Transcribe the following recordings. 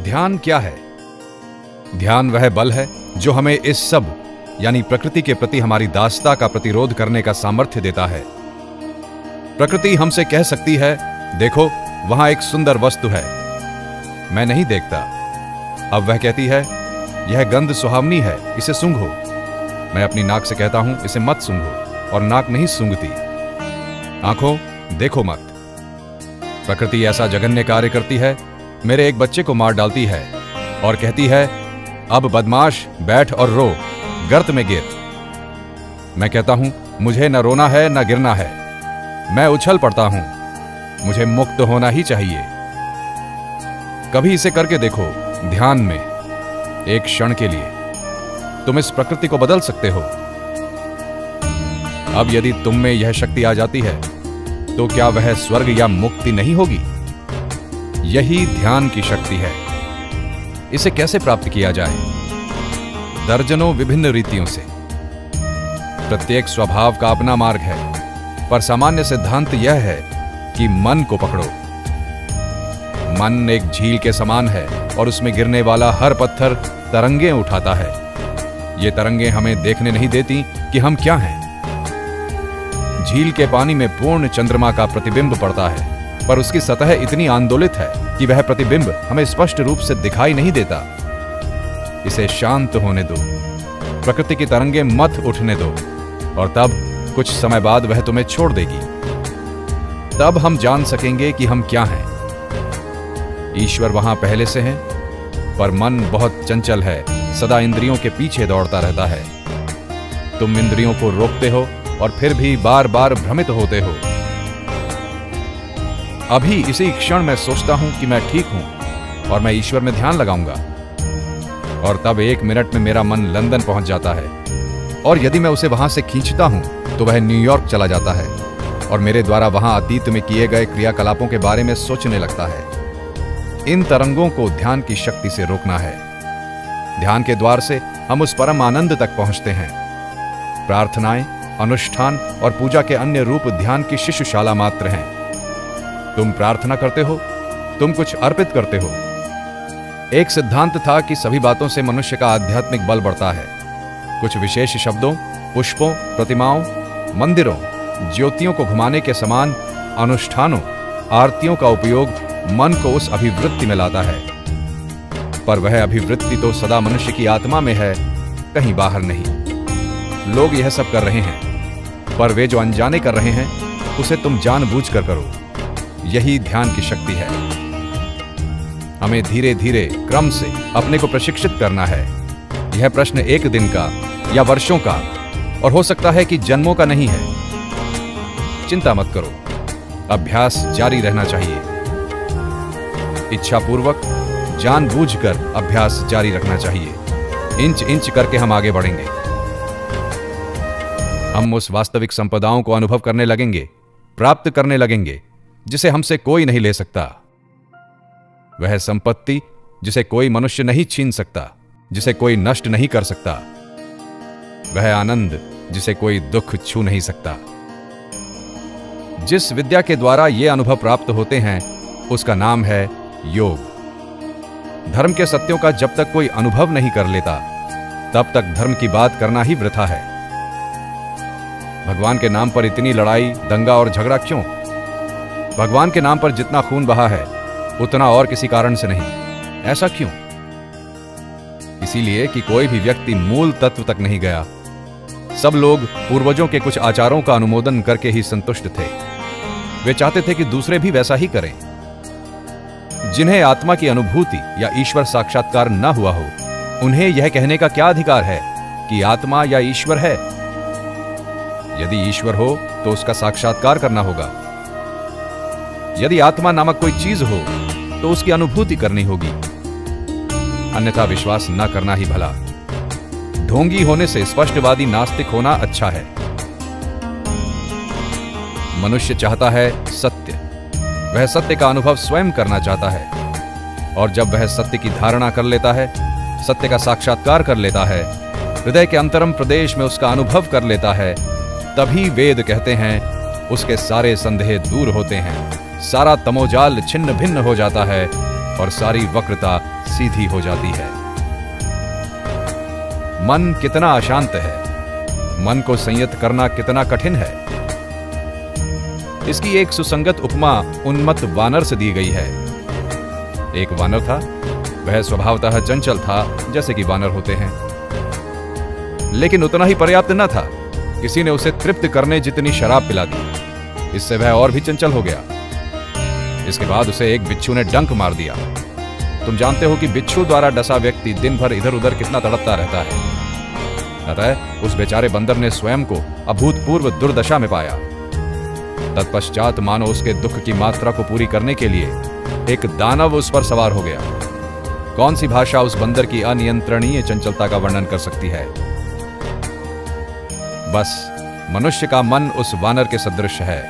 ध्यान क्या है? ध्यान वह बल है जो हमें इस सब यानी प्रकृति के प्रति हमारी दासता का प्रतिरोध करने का सामर्थ्य देता है। प्रकृति हमसे कह सकती है, देखो वहां एक सुंदर वस्तु है, मैं नहीं देखता। अब वह कहती है, यह गंध सुहावनी है, इसे सूंघो। मैं अपनी नाक से कहता हूं, इसे मत सूंघो, और नाक नहीं सूंघती। आंखों, देखो मत। प्रकृति ऐसा जघन्य कार्य करती है, मेरे एक बच्चे को मार डालती है और कहती है, अब बदमाश बैठ और रो, गर्त में गिर। मैं कहता हूं, मुझे न रोना है न गिरना है, मैं उछल पड़ता हूं, मुझे मुक्त होना ही चाहिए। कभी इसे करके देखो, ध्यान में, एक क्षण के लिए तुम इस प्रकृति को बदल सकते हो। अब यदि तुम में यह शक्ति आ जाती है तो क्या वह स्वर्ग या मुक्ति नहीं होगी? यही ध्यान की शक्ति है। इसे कैसे प्राप्त किया जाए? दर्जनों विभिन्न रीतियों से। प्रत्येक स्वभाव का अपना मार्ग है, पर सामान्य सिद्धांत यह है कि मन को पकड़ो। मन एक झील के समान है और उसमें गिरने वाला हर पत्थर तरंगें उठाता है। ये तरंगें हमें देखने नहीं देती कि हम क्या हैं। झील के पानी में पूर्ण चंद्रमा का प्रतिबिंब पड़ता है, पर उसकी सतह इतनी आंदोलित है कि वह प्रतिबिंब हमें स्पष्ट रूप से दिखाई नहीं देता। इसे शांत होने दो, प्रकृति की तरंगें मत उठने दो, और तब कुछ समय बाद वह तुम्हें छोड़ देगी। तब हम जान सकेंगे कि हम क्या हैं। ईश्वर वहां पहले से है, पर मन बहुत चंचल है, सदा इंद्रियों के पीछे दौड़ता रहता है। तुम इंद्रियों को रोकते हो और फिर भी बार बार भ्रमित होते हो। अभी इसी क्षण मैं सोचता हूं कि मैं ठीक हूं और मैं ईश्वर में ध्यान लगाऊंगा, और तब 1 मिनट में मेरा मन लंदन पहुंच जाता है, और यदि मैं उसे वहां से खींचता हूं तो वह न्यूयॉर्क चला जाता है और मेरे द्वारा वहां अतीत में किए गए क्रियाकलापों के बारे में सोचने लगता है। इन तरंगों को ध्यान की शक्ति से रोकना है। ध्यान के द्वार से हम उस परम आनंद तक पहुंचते हैं। प्रार्थनाएं, अनुष्ठान और पूजा के अन्य रूप ध्यान की शिशुशाला मात्र हैं। तुम प्रार्थना करते हो, तुम कुछ अर्पित करते हो। एक सिद्धांत था कि सभी बातों से मनुष्य का आध्यात्मिक बल बढ़ता है। कुछ विशेष शब्दों, पुष्पों, प्रतिमाओं, मंदिरों, ज्योतियों को घुमाने के समान अनुष्ठानों, आरतियों का उपयोग मन को उस अभिवृत्ति में लाता है। पर वह अभिवृत्ति तो सदा मनुष्य की आत्मा में है, कहीं बाहर नहीं। लोग यह सब कर रहे हैं, पर वे जो अनजाने कर रहे हैं उसे तुम जानबूझकर करो। यही ध्यान की शक्ति है। हमें धीरे धीरे क्रम से अपने को प्रशिक्षित करना है। यह प्रश्न 1 दिन का या वर्षों का, और हो सकता है कि जन्मों का नहीं है। चिंता मत करो, अभ्यास जारी रहना चाहिए। इच्छापूर्वक, जानबूझकर अभ्यास जारी रखना चाहिए। इंच इंच करके हम आगे बढ़ेंगे। हम उस वास्तविक संपदाओं को अनुभव करने लगेंगे, प्राप्त करने लगेंगे जिसे हमसे कोई नहीं ले सकता। वह संपत्ति जिसे कोई मनुष्य नहीं छीन सकता, जिसे कोई नष्ट नहीं कर सकता। वह आनंद जिसे कोई दुख छू नहीं सकता। जिस विद्या के द्वारा ये अनुभव प्राप्त होते हैं उसका नाम है योग। धर्म के सत्यों का जब तक कोई अनुभव नहीं कर लेता तब तक धर्म की बात करना ही वृथा है। भगवान के नाम पर इतनी लड़ाई, दंगा और झगड़ा क्यों? भगवान के नाम पर जितना खून बहा है उतना और किसी कारण से नहीं। ऐसा क्यों? इसीलिए कि कोई भी व्यक्ति मूल तत्व तक नहीं गया। सब लोग पूर्वजों के कुछ आचारों का अनुमोदन करके ही संतुष्ट थे। वे चाहते थे कि दूसरे भी वैसा ही करें। जिन्हें आत्मा की अनुभूति या ईश्वर साक्षात्कार न हुआ हो, उन्हें यह कहने का क्या अधिकार है कि आत्मा या ईश्वर है? यदि ईश्वर हो तो उसका साक्षात्कार करना होगा। यदि आत्मा नामक कोई चीज हो तो उसकी अनुभूति करनी होगी, अन्यथा विश्वास न करना ही भला। ढोंगी होने से स्पष्टवादी नास्तिक होना अच्छा है। मनुष्य चाहता है सत्य। वह सत्य का अनुभव स्वयं करना चाहता है, और जब वह सत्य की धारणा कर लेता है, सत्य का साक्षात्कार कर लेता है, हृदय के अंतरम प्रदेश में उसका अनुभव कर लेता है, तभी वेद कहते हैं उसके सारे संदेह दूर होते हैं, सारा तमोजाल छिन्न भिन्न हो जाता है और सारी वक्रता सीधी हो जाती है। मन कितना अशांत है, मन को संयत करना कितना कठिन है। इसकी एक सुसंगत उपमा उन्मत्त वानर से दी गई है। एक वानर था, वह स्वभावतः चंचल था, जैसे कि वानर होते हैं, लेकिन उतना ही पर्याप्त न था। किसी ने उसे तृप्त करने जितनी शराब पिला दी, इससे वह और भी चंचल हो गया। इसके बाद उसे एक बिच्छू ने डंक मार दिया। तुम जानते हो कि बिच्छू द्वारा डसा व्यक्ति दिन भर इधर उधर कितना तड़पता रहता है। अतः उस बेचारे बंदर ने स्वयं को अभूतपूर्व दुर्दशा में पाया। तत्पश्चात मानो उसके दुख की मात्रा को पूरी करने के लिए एक दानव उस पर सवार हो गया। कौन सी भाषा उस बंदर की अनियंत्रणीय चंचलता का वर्णन कर सकती है। बस मनुष्य का मन उस वानर के सदृश है।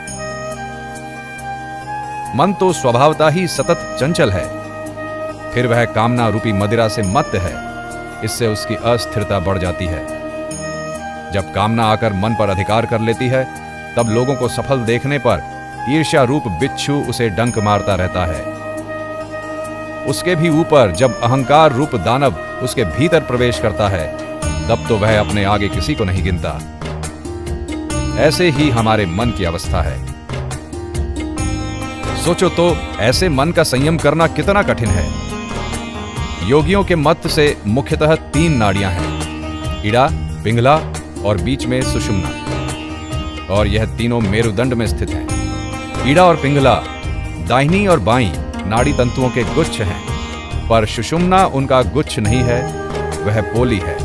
मन तो स्वभावतः ही सतत चंचल है, फिर वह कामना रूपी मदिरा से मत्त है। इससे उसकी अस्थिरता बढ़ जाती है। जब कामना आकर मन पर अधिकार कर लेती है, तब लोगों को सफल देखने पर ईर्ष्या रूप बिच्छू उसे डंक मारता रहता है। उसके भी ऊपर जब अहंकार रूप दानव उसके भीतर प्रवेश करता है, तब तो वह अपने आगे किसी को नहीं गिनता। ऐसे ही हमारे मन की अवस्था है। सोचो तो, ऐसे मन का संयम करना कितना कठिन है। योगियों के मत से मुख्यतः 3 नाड़ियां हैं, इड़ा, पिंगला और बीच में सुषुम्ना, और यह तीनों मेरुदंड में स्थित हैं। इड़ा और पिंगला दाहिनी और बाईं नाड़ी तंतुओं के गुच्छ हैं, पर सुषुम्ना उनका गुच्छ नहीं है, वह पोली है।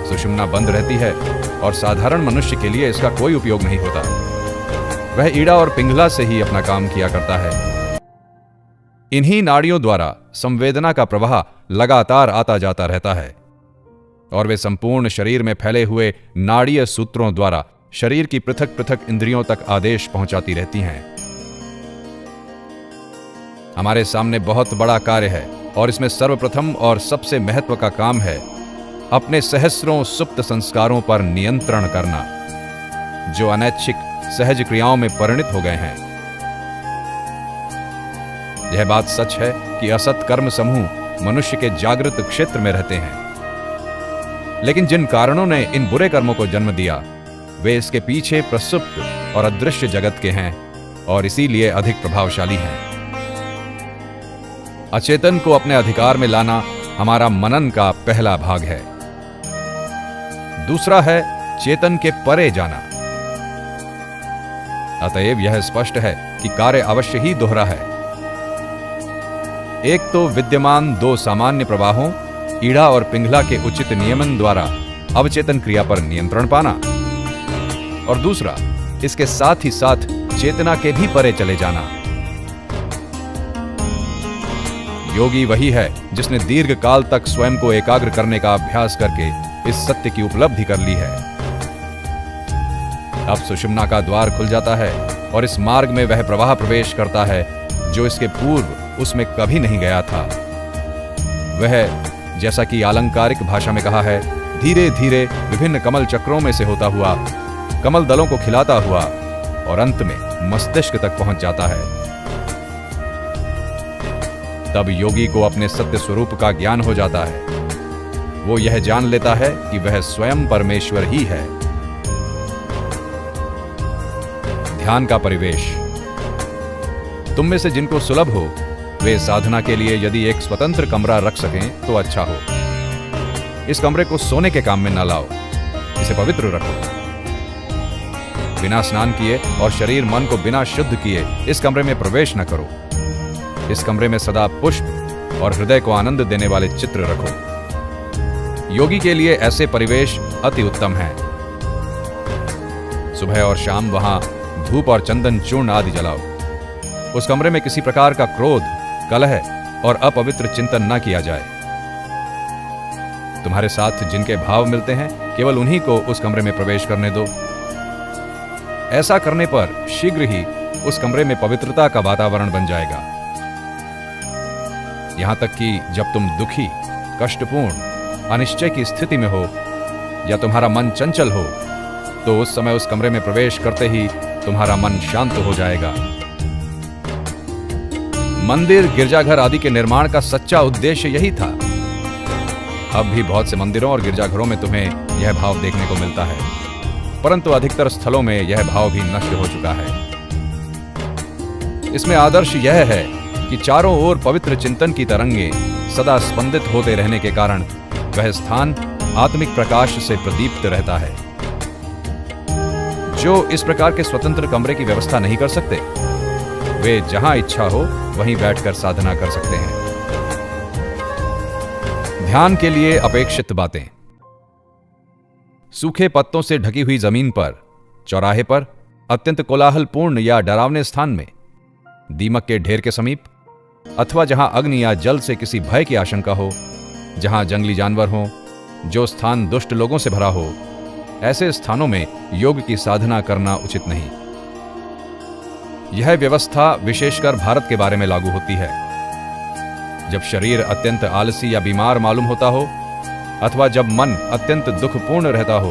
सुषुम्ना बंद रहती है और साधारण मनुष्य के लिए इसका कोई उपयोग नहीं होता। वह ईड़ा और पिंगला से ही अपना काम किया करता है। इन्हीं नाड़ियों द्वारा संवेदना का प्रवाह लगातार आता जाता रहता है, और वे संपूर्ण शरीर में फैले हुए नाड़ीय सूत्रों द्वारा शरीर की पृथक पृथक इंद्रियों तक आदेश पहुंचाती रहती हैं। हमारे सामने बहुत बड़ा कार्य है, और इसमें सर्वप्रथम और सबसे महत्व का काम है अपने सहस्रों सुप्त संस्कारों पर नियंत्रण करना, जो अनैच्छिक सहज क्रियाओं में परिणत हो गए हैं। यह बात सच है कि असत कर्म समूह मनुष्य के जागृत क्षेत्र में रहते हैं, लेकिन जिन कारणों ने इन बुरे कर्मों को जन्म दिया, वे इसके पीछे प्रसुप्त और अदृश्य जगत के हैं, और इसीलिए अधिक प्रभावशाली हैं। अचेतन को अपने अधिकार में लाना हमारा मनन का पहला भाग है। दूसरा है चेतन के परे जाना। अतएव यह स्पष्ट है कि कार्य अवश्य ही दोहरा है। एक तो विद्यमान 2 सामान्य प्रवाहों ईड़ा और पिंगला के उचित नियमन द्वारा अवचेतन क्रिया पर नियंत्रण पाना, और दूसरा इसके साथ ही साथ चेतना के भी परे चले जाना। योगी वही है जिसने दीर्घ काल तक स्वयं को एकाग्र करने का अभ्यास करके इस सत्य की उपलब्धि कर ली है। अब सुषुम्ना का द्वार खुल जाता है, और इस मार्ग में वह प्रवाह प्रवेश करता है जो इसके पूर्व उसमें कभी नहीं गया था। वह, जैसा कि आलंकारिक भाषा में कहा है, धीरे धीरे विभिन्न कमल चक्रों में से होता हुआ कमल दलों को खिलाता हुआ और अंत में मस्तिष्क तक पहुंच जाता है। तब योगी को अपने सत्य स्वरूप का ज्ञान हो जाता है। वो यह जान लेता है कि वह स्वयं परमेश्वर ही है। ध्यान का परिवेश। तुम में से जिनको सुलभ हो, वे साधना के लिए यदि एक स्वतंत्र कमरा रख सकें तो अच्छा हो। इस कमरे को सोने के काम में न लाओ, इसे पवित्र रखो। बिना स्नान किए और शरीर मन को बिना शुद्ध किए इस कमरे में प्रवेश न करो। इस कमरे में सदा पुष्प और हृदय को आनंद देने वाले चित्र रखो। योगी के लिए ऐसे परिवेश अति उत्तम हैं। सुबह और शाम वहां धूप और चंदन चूर्ण आदि जलाओ। उस कमरे में किसी प्रकार का क्रोध, कलह और अपवित्र चिंतन न किया जाए। तुम्हारे साथ जिनके भाव मिलते हैं, केवल उन्हीं को उस कमरे में प्रवेश करने दो। ऐसा करने पर शीघ्र ही उस कमरे में पवित्रता का वातावरण बन जाएगा। यहां तक कि जब तुम दुखी, कष्टपूर्ण, अनिश्चय की स्थिति में हो या तुम्हारा मन चंचल हो, तो उस समय उस कमरे में प्रवेश करते ही तुम्हारा मन शांत हो जाएगा। मंदिर, गिरजाघर आदि के निर्माण का सच्चा उद्देश्य यही था। अब भी बहुत से मंदिरों और गिरजाघरों में तुम्हें यह भाव देखने को मिलता है, परंतु अधिकतर स्थलों में यह भाव भी नष्ट हो चुका है। इसमें आदर्श यह है कि चारों ओर पवित्र चिंतन की तरंगे सदा स्पंदित होते रहने के कारण वह स्थान आत्मिक प्रकाश से प्रदीप्त रहता है। जो इस प्रकार के स्वतंत्र कमरे की व्यवस्था नहीं कर सकते, वे जहां इच्छा हो वहीं बैठकर साधना कर सकते हैं। ध्यान के लिए अपेक्षित बातें। सूखे पत्तों से ढकी हुई जमीन पर, चौराहे पर, अत्यंत कोलाहलपूर्ण या डरावने स्थान में, दीमक के ढेर के समीप, अथवा जहां अग्नि या जल से किसी भय की आशंका हो, जहां जंगली जानवर हो, जो स्थान दुष्ट लोगों से भरा हो, ऐसे स्थानों में योग की साधना करना उचित नहीं। यह व्यवस्था विशेषकर भारत के बारे में लागू होती है। जब शरीर अत्यंत आलसी या बीमार मालूम होता हो, अथवा जब मन अत्यंत दुखपूर्ण रहता हो,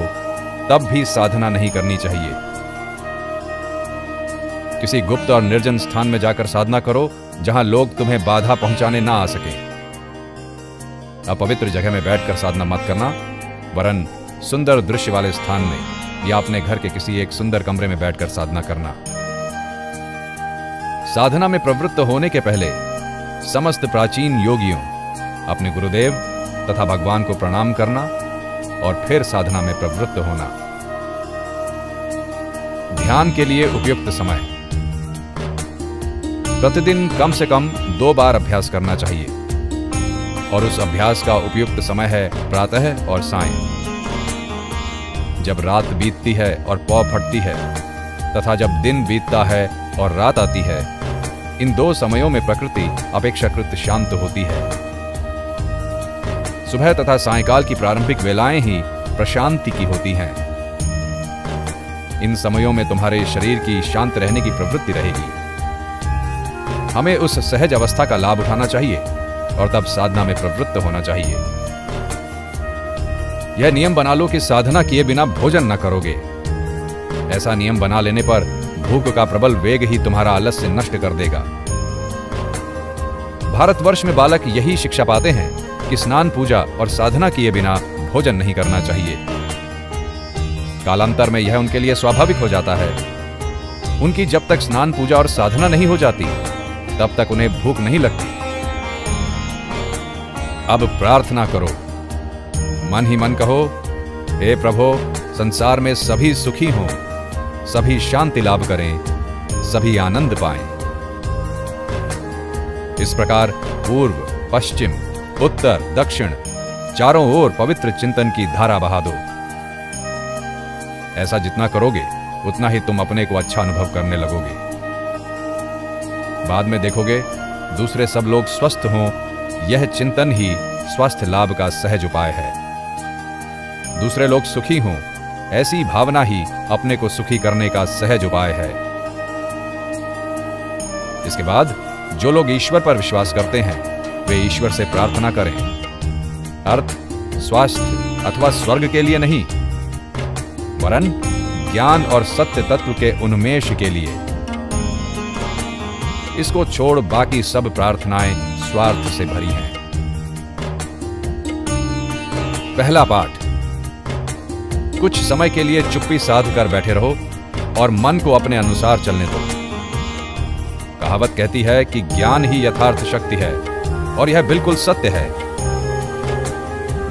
तब भी साधना नहीं करनी चाहिए। किसी गुप्त और निर्जन स्थान में जाकर साधना करो, जहां लोग तुम्हें बाधा पहुंचाने ना आ सके। अपवित्र जगह में बैठकर साधना मत करना, वरन सुंदर दृश्य वाले स्थान में या अपने घर के किसी एक सुंदर कमरे में बैठकर साधना करना। साधना में प्रवृत्त होने के पहले समस्त प्राचीन योगियों, अपने गुरुदेव तथा भगवान को प्रणाम करना और फिर साधना में प्रवृत्त होना। ध्यान के लिए उपयुक्त समय। प्रतिदिन कम से कम 2 बार अभ्यास करना चाहिए, और उस अभ्यास का उपयुक्त समय है प्रातः और सायं। जब रात बीतती है और पौ फटती है, तथा जब दिन बीतता है और रात आती है, इन 2 समयों में प्रकृति अपेक्षाकृत शांत होती है। सुबह तथा सायंकाल की प्रारंभिक वेलाएं ही प्रशांति की होती हैं। इन समयों में तुम्हारे शरीर की शांत रहने की प्रवृत्ति रहेगी। हमें उस सहज अवस्था का लाभ उठाना चाहिए और तब साधना में प्रवृत्त होना चाहिए। यह नियम बना लो कि साधना किए बिना भोजन न करोगे। ऐसा नियम बना लेने पर भूख का प्रबल वेग ही तुम्हारा आलस्य नष्ट कर देगा। भारतवर्ष में बालक यही शिक्षा पाते हैं कि स्नान, पूजा और साधना किए बिना भोजन नहीं करना चाहिए। कालांतर में यह उनके लिए स्वाभाविक हो जाता है। उनकी जब तक स्नान, पूजा और साधना नहीं हो जाती, तब तक उन्हें भूख नहीं लगती। अब प्रार्थना करो। मन ही मन कहो, हे प्रभो, संसार में सभी सुखी हों, सभी शांति लाभ करें, सभी आनंद पाएं। इस प्रकार पूर्व, पश्चिम, उत्तर, दक्षिण चारों ओर पवित्र चिंतन की धारा बहा दो। ऐसा जितना करोगे, उतना ही तुम अपने को अच्छा अनुभव करने लगोगे। बाद में देखोगे दूसरे सब लोग स्वस्थ हों, यह चिंतन ही स्वास्थ्य लाभ का सहज उपाय है। दूसरे लोग सुखी हों, ऐसी भावना ही अपने को सुखी करने का सहज उपाय है। इसके बाद जो लोग ईश्वर पर विश्वास करते हैं, वे ईश्वर से प्रार्थना करें। अर्थ, स्वास्थ्य अथवा स्वर्ग के लिए नहीं, वरन ज्ञान और सत्य तत्व के उन्मेष के लिए। इसको छोड़ बाकी सब प्रार्थनाएं स्वार्थ से भरी हैं। पहला पाठ। कुछ समय के लिए चुप्पी साध कर बैठे रहो और मन को अपने अनुसार चलने दो। कहावत कहती है कि ज्ञान ही यथार्थ शक्ति है, और यह बिल्कुल सत्य है।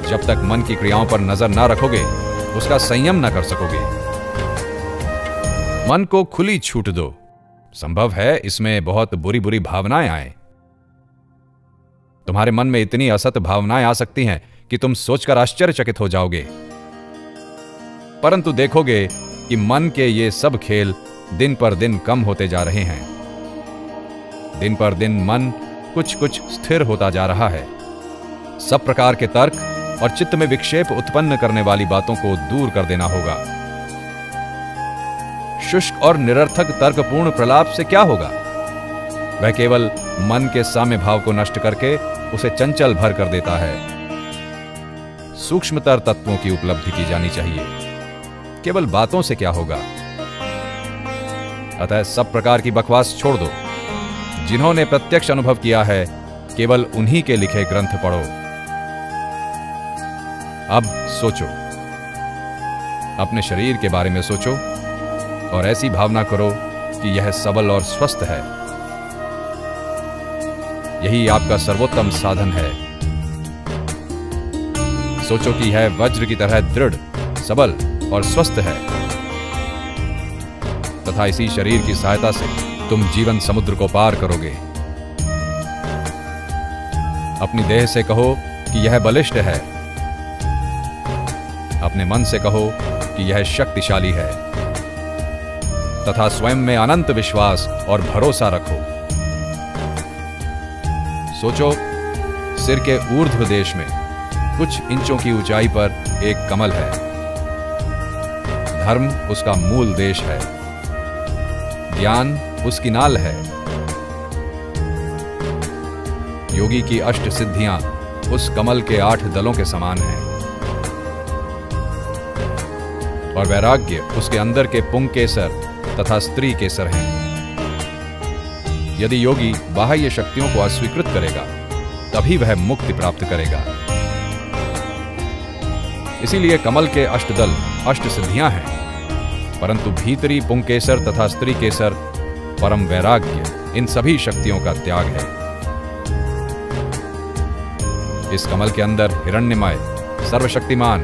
जब तक मन की क्रियाओं पर नजर ना रखोगे, उसका संयम ना कर सकोगे। मन को खुली छूट दो। संभव है इसमें बहुत बुरी बुरी भावनाएं आए। तुम्हारे मन में इतनी असत भावनाएं आ सकती हैं कि तुम सोचकर आश्चर्यचकित हो जाओगे। परंतु देखोगे कि मन के ये सब खेल दिन पर दिन कम होते जा रहे हैं। दिन पर दिन मन कुछ कुछ स्थिर होता जा रहा है। सब प्रकार के तर्क और चित्त में विक्षेप उत्पन्न करने वाली बातों को दूर कर देना होगा। शुष्क और निरर्थक तर्कपूर्ण प्रलाप से क्या होगा? वह केवल मन के साम्य भाव को नष्ट करके उसे चंचल भर कर देता है। सूक्ष्मतर तत्वों की उपलब्धि की जानी चाहिए। केवल बातों से क्या होगा? अतः सब प्रकार की बकवास छोड़ दो। जिन्होंने प्रत्यक्ष अनुभव किया है, केवल उन्हीं के लिखे ग्रंथ पढ़ो। अब सोचो, अपने शरीर के बारे में सोचो और ऐसी भावना करो कि यह सबल और स्वस्थ है। यही आपका सर्वोत्तम साधन है। सोचो कि यह वज्र की तरह दृढ़, सबल और स्वस्थ है तथा इसी शरीर की सहायता से तुम जीवन समुद्र को पार करोगे। अपनी देह से कहो कि यह बलिष्ठ है। अपने मन से कहो कि यह शक्तिशाली है तथा स्वयं में अनंत विश्वास और भरोसा रखो। सोचो, सिर के ऊर्ध्व देश में कुछ इंचों की ऊंचाई पर एक कमल है। धर्म उसका मूल देश है, ज्ञान उसकी नाल है। योगी की अष्ट सिद्धियां उस कमल के 8 दलों के समान हैं और वैराग्य उसके अंदर के पुंग केसर तथा स्त्री केसर हैं। यदि योगी बाह्य शक्तियों को अस्वीकृत करेगा, तभी वह मुक्ति प्राप्त करेगा। इसीलिए कमल के अष्टदल अष्ट सिद्धियां हैं, परंतु भीतरी पुंकेसर तथा स्त्री केसर परम वैराग्य इन सभी शक्तियों का त्याग है। इस कमल के अंदर हिरण्यमय, सर्वशक्तिमान,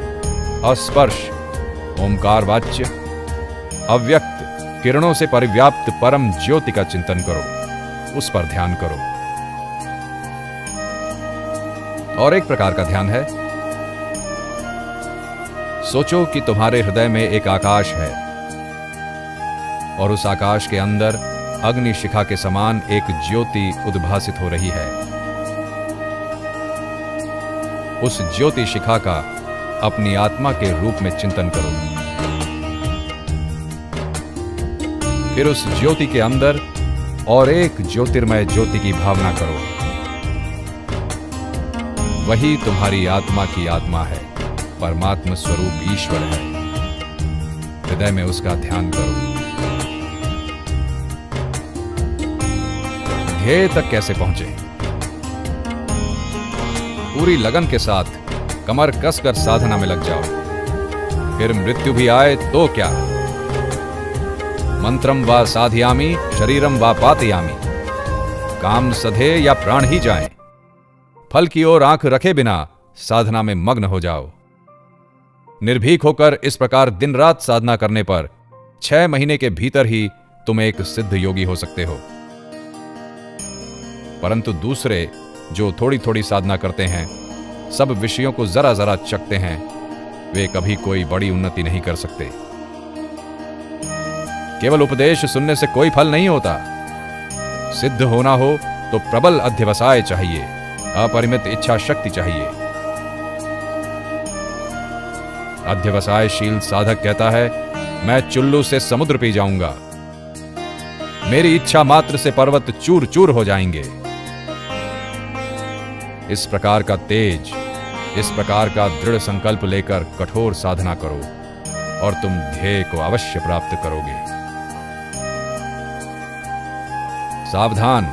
अस्पर्श, ओमकार वाच्य, अव्यक्त किरणों से परिव्याप्त परम ज्योति का चिंतन करो, उस पर ध्यान करो। और एक प्रकार का ध्यान है, सोचो कि तुम्हारे हृदय में एक आकाश है और उस आकाश के अंदर अग्नि शिखा के समान एक ज्योति उद्भासित हो रही है। उस ज्योति शिखा का अपनी आत्मा के रूप में चिंतन करो। फिर उस ज्योति के अंदर और एक ज्योतिर्मय ज्योति की भावना करो। वही तुम्हारी आत्मा की आत्मा है, परमात्म स्वरूप ईश्वर है। हृदय में उसका ध्यान करो। ध्येय तक कैसे पहुंचे? पूरी लगन के साथ कमर कसकर साधना में लग जाओ। फिर मृत्यु भी आए तो क्या? मंत्रम वा साधयामि शरीरम वा पातयामि, काम सधे या प्राण ही जाएं, फल की ओर आंख रखे बिना साधना में मग्न हो जाओ। निर्भीक होकर इस प्रकार दिन रात साधना करने पर 6 महीने के भीतर ही तुम एक सिद्ध योगी हो सकते हो। परंतु दूसरे जो थोड़ी थोड़ी साधना करते हैं, सब विषयों को जरा जरा चखते हैं, वे कभी कोई बड़ी उन्नति नहीं कर सकते। केवल उपदेश सुनने से कोई फल नहीं होता। सिद्ध होना हो तो प्रबल अध्यवसाय चाहिए, अपरिमित इच्छा शक्ति चाहिए। अध्यवसायशील साधक कहता है, मैं चुल्लू से समुद्र पी जाऊंगा, मेरी इच्छा मात्र से पर्वत चूर चूर हो जाएंगे। इस प्रकार का तेज, इस प्रकार का दृढ़ संकल्प लेकर कठोर साधना करो और तुम ध्येय को अवश्य प्राप्त करोगे। सावधान,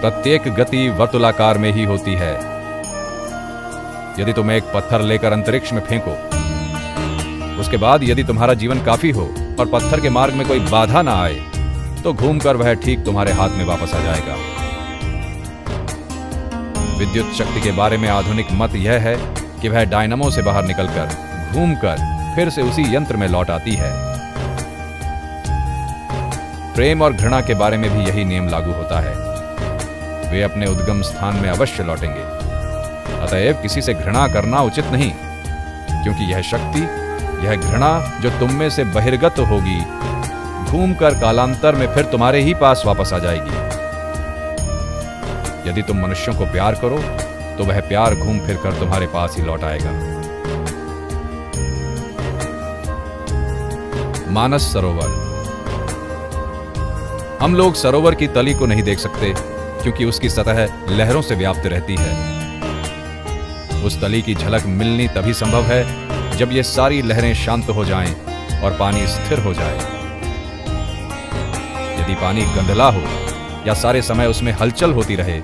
प्रत्येक गति वर्तुलाकार में ही होती है। यदि तुम एक पत्थर लेकर अंतरिक्ष में फेंको, उसके बाद यदि तुम्हारा जीवन काफी हो और पत्थर के मार्ग में कोई बाधा ना आए, तो घूमकर वह ठीक तुम्हारे हाथ में वापस आ जाएगा। विद्युत शक्ति के बारे में आधुनिक मत यह है कि वह डायनामो से बाहर निकलकर घूमकर फिर से उसी यंत्र में लौट आती है। प्रेम और घृणा के बारे में भी यही नियम लागू होता है। वे अपने उद्गम स्थान में अवश्य लौटेंगे। अतएव किसी से घृणा करना उचित नहीं, क्योंकि यह शक्ति, यह घृणा जो तुम में से बहिर्गत होगी, घूमकर कालांतर में फिर तुम्हारे ही पास वापस आ जाएगी। यदि तुम मनुष्यों को प्यार करो तो वह प्यार घूम फिर कर तुम्हारे पास ही लौट आएगा। मानस सरोवर। हम लोग सरोवर की तली को नहीं देख सकते, क्योंकि उसकी सतह लहरों से व्याप्त रहती है। उस तली की झलक मिलनी तभी संभव है जब ये सारी लहरें शांत हो जाएं और पानी स्थिर हो जाए। यदि पानी गंधला हो या सारे समय उसमें हलचल होती रहे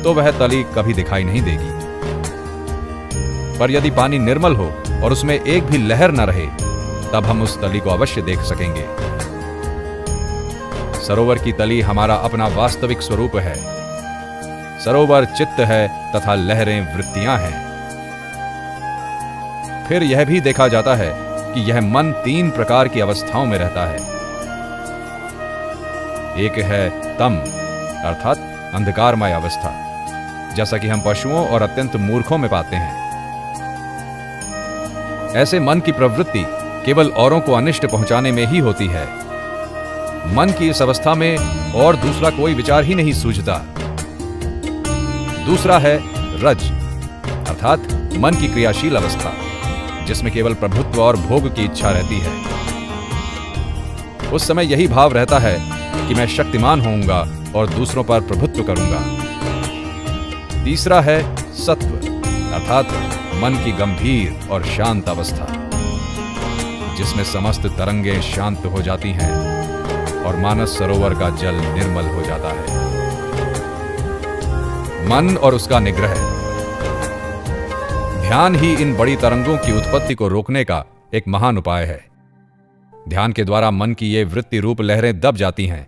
तो वह तली कभी दिखाई नहीं देगी। पर यदि पानी निर्मल हो और उसमें एक भी लहर न रहे तब हम उस तली को अवश्य देख सकेंगे। सरोवर की तली हमारा अपना वास्तविक स्वरूप है। सरोवर चित्त है तथा लहरें वृत्तियां हैं। फिर यह भी देखा जाता है कि यह मन 3 प्रकार की अवस्थाओं में रहता है। एक है तम अर्थात अंधकारमय अवस्था, जैसा कि हम पशुओं और अत्यंत मूर्खों में पाते हैं। ऐसे मन की प्रवृत्ति केवल औरों को अनिष्ट पहुंचाने में ही होती है। मन की इस अवस्था में और दूसरा कोई विचार ही नहीं सूझता। दूसरा है रज अर्थात मन की क्रियाशील अवस्था, जिसमें केवल प्रभुत्व और भोग की इच्छा रहती है। उस समय यही भाव रहता है कि मैं शक्तिमान होऊंगा और दूसरों पर प्रभुत्व करूंगा। तीसरा है सत्व अर्थात मन की गंभीर और शांत अवस्था, जिसमें समस्त तरंगें शांत हो जाती हैं और मानस सरोवर का जल निर्मल हो जाता है। मन और उसका निग्रह। ध्यान ही इन बड़ी तरंगों की उत्पत्ति को रोकने का एक महान उपाय है। ध्यान के द्वारा मन की ये वृत्ति रूप लहरें दब जाती हैं।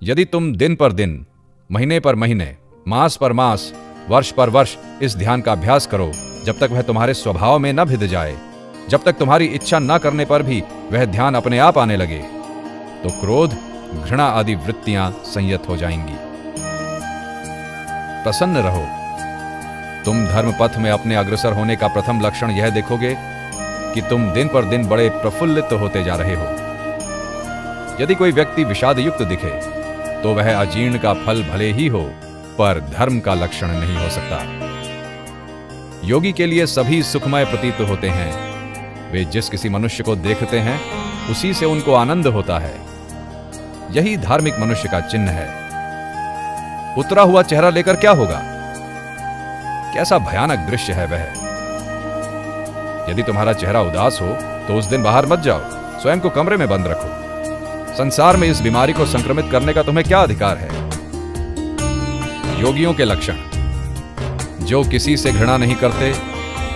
यदि तुम दिन पर दिन, महीने पर महीने, मास पर मास, वर्ष पर वर्ष इस ध्यान का अभ्यास करो, जब तक वह तुम्हारे स्वभाव में न भिद जाए, जब तक तुम्हारी इच्छा न करने पर भी वह ध्यान अपने आप आने लगे, तो क्रोध, घृणा आदि वृत्तियां संयत हो जाएंगी। प्रसन्न रहो। तुम धर्म पथ में अपने अग्रसर होने का प्रथम लक्षण यह देखोगे कि तुम दिन पर दिन बड़े प्रफुल्लित होते जा रहे हो। यदि कोई व्यक्ति विषाद युक्त दिखे तो वह अजीर्ण का फल भले ही हो, पर धर्म का लक्षण नहीं हो सकता। योगी के लिए सभी सुखमय प्रतीत होते हैं। वे जिस किसी मनुष्य को देखते हैं उसी से उनको आनंद होता है। यही धार्मिक मनुष्य का चिन्ह है। उतरा हुआ चेहरा लेकर क्या होगा? कैसा भयानक दृश्य है वह। यदि तुम्हारा चेहरा उदास हो तो उस दिन बाहर मत जाओ, स्वयं को कमरे में बंद रखो। संसार में इस बीमारी को संक्रमित करने का तुम्हें क्या अधिकार है? योगियों के लक्षण। जो किसी से घृणा नहीं करते,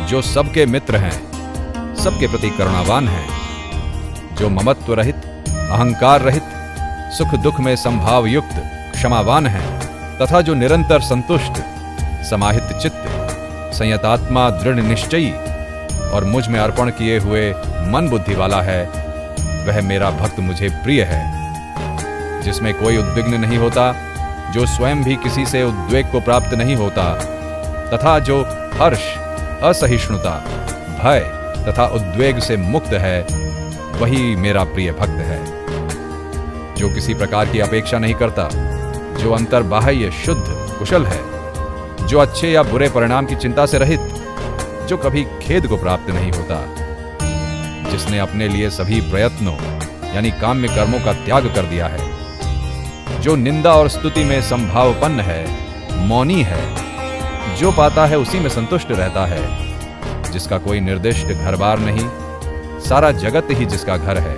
जो सबके मित्र हैं, सबके प्रति करुणावान हैं, जो ममत्व रहित, अहंकार रहित, सुख दुख में संभाव युक्त, क्षमावान हैं, तथा जो निरंतर संतुष्ट, समाहित चित्त, संयतात्मा, दृढ़ निश्चयी और मुझ में अर्पण किए हुए मन बुद्धि वाला है, वह मेरा भक्त मुझे प्रिय है। जिसमें कोई उद्विग्न नहीं होता, जो स्वयं भी किसी से उद्वेग को प्राप्त नहीं होता, तथा जो हर्ष, असहिष्णुता, भय तथा उद्वेग से मुक्त है, वही मेरा प्रिय भक्त है। जो किसी प्रकार की अपेक्षा नहीं करता, जो अंतर बाह्य शुद्ध कुशल है, जो अच्छे या बुरे परिणाम की चिंता से रहित, जो कभी खेद को प्राप्त नहीं होता, जिसने अपने लिए सभी प्रयत्नों यानी काम्य कर्मों का त्याग कर दिया है, जो निंदा और स्तुति में संभावपन्न है, मौनी है, जो पाता है उसी में संतुष्ट रहता है, जिसका कोई निर्दिष्ट घर बार नहीं, सारा जगत ही जिसका घर है,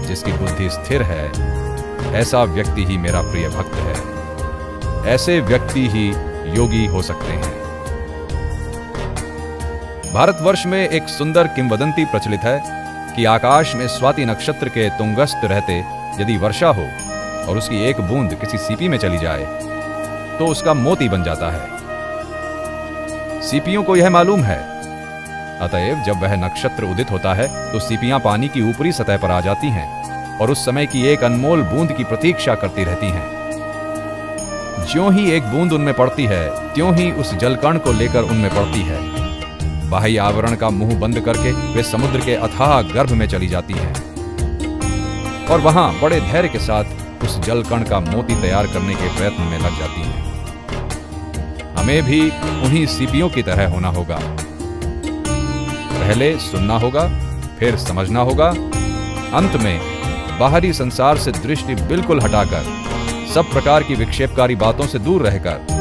जिसकी बुद्धि स्थिर है, ऐसा व्यक्ति ही मेरा प्रिय भक्त है। ऐसे व्यक्ति ही योगी हो सकते हैं। भारतवर्ष में एक सुंदर किंवदंती प्रचलित है कि आकाश में स्वाति नक्षत्र के तुंगस्थ रहते यदि वर्षा हो और उसकी एक बूंद किसी सीपी में चली जाए तो उसका मोती बन जाता है। सीपियों को यह मालूम है। अतएव जब वह नक्षत्र उदित होता है तो सीपियां पानी की ऊपरी सतह पर आ जाती हैं और उस समय की एक अनमोल बूंद की प्रतीक्षा करती रहती हैं। ज्यों ही एक बूंद उनमें पड़ती है, त्यों ही उस जलकण को लेकर उनमें पड़ती है। बाह्य आवरण का मुंह बंद करके वे समुद्र के अथाह गर्भ में चली जाती हैं और वहां बड़े धैर्य के साथ उस जलकण का मोती तैयार करने के प्रयत्न में लग जाती हैं। हमें भी उन्हीं सीपियों की तरह होना होगा। पहले सुनना होगा, फिर समझना होगा, अंत में बाहरी संसार से दृष्टि बिल्कुल हटाकर सब प्रकार की विक्षेपकारी बातों से दूर रहकर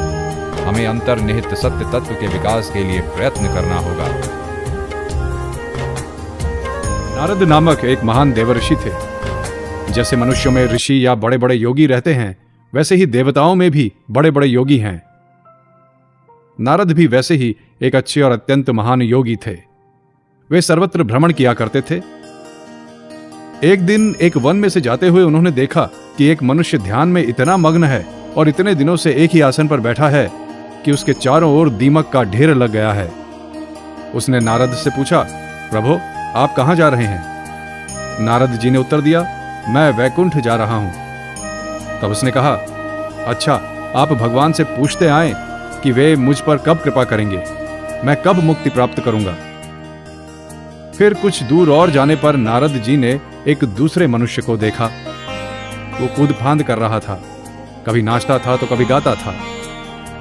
हमें अंतर्निहित सत्य तत्व के विकास के लिए प्रयत्न करना होगा। नारद नामक एक महान देवर्षि थे। जैसे मनुष्यों में ऋषि या बड़े बड़े योगी रहते हैं, वैसे ही देवताओं में भी बड़े बड़े योगी हैं। नारद भी वैसे ही एक अच्छे और अत्यंत महान योगी थे। वे सर्वत्र भ्रमण किया करते थे। एक दिन एक वन में से जाते हुए उन्होंने देखा कि एक मनुष्य ध्यान में इतना मग्न है और इतने दिनों से एक ही आसन पर बैठा है कि उसके चारों ओर दीमक का ढेर लग गया है। उसने नारद से पूछा, प्रभु, आप कहां जा रहे हैं? नारद जी ने उत्तर दिया, मैं वैकुंठ जा रहा हूं। तब उसने कहा, अच्छा, आप भगवान से पूछते आए कि वे मुझ पर कब कृपा करेंगे, मैं कब मुक्ति प्राप्त करूंगा। फिर कुछ दूर और जाने पर नारद जी ने एक दूसरे मनुष्य को देखा। वो कूद फांद कर रहा था, कभी नाचता था तो कभी गाता था।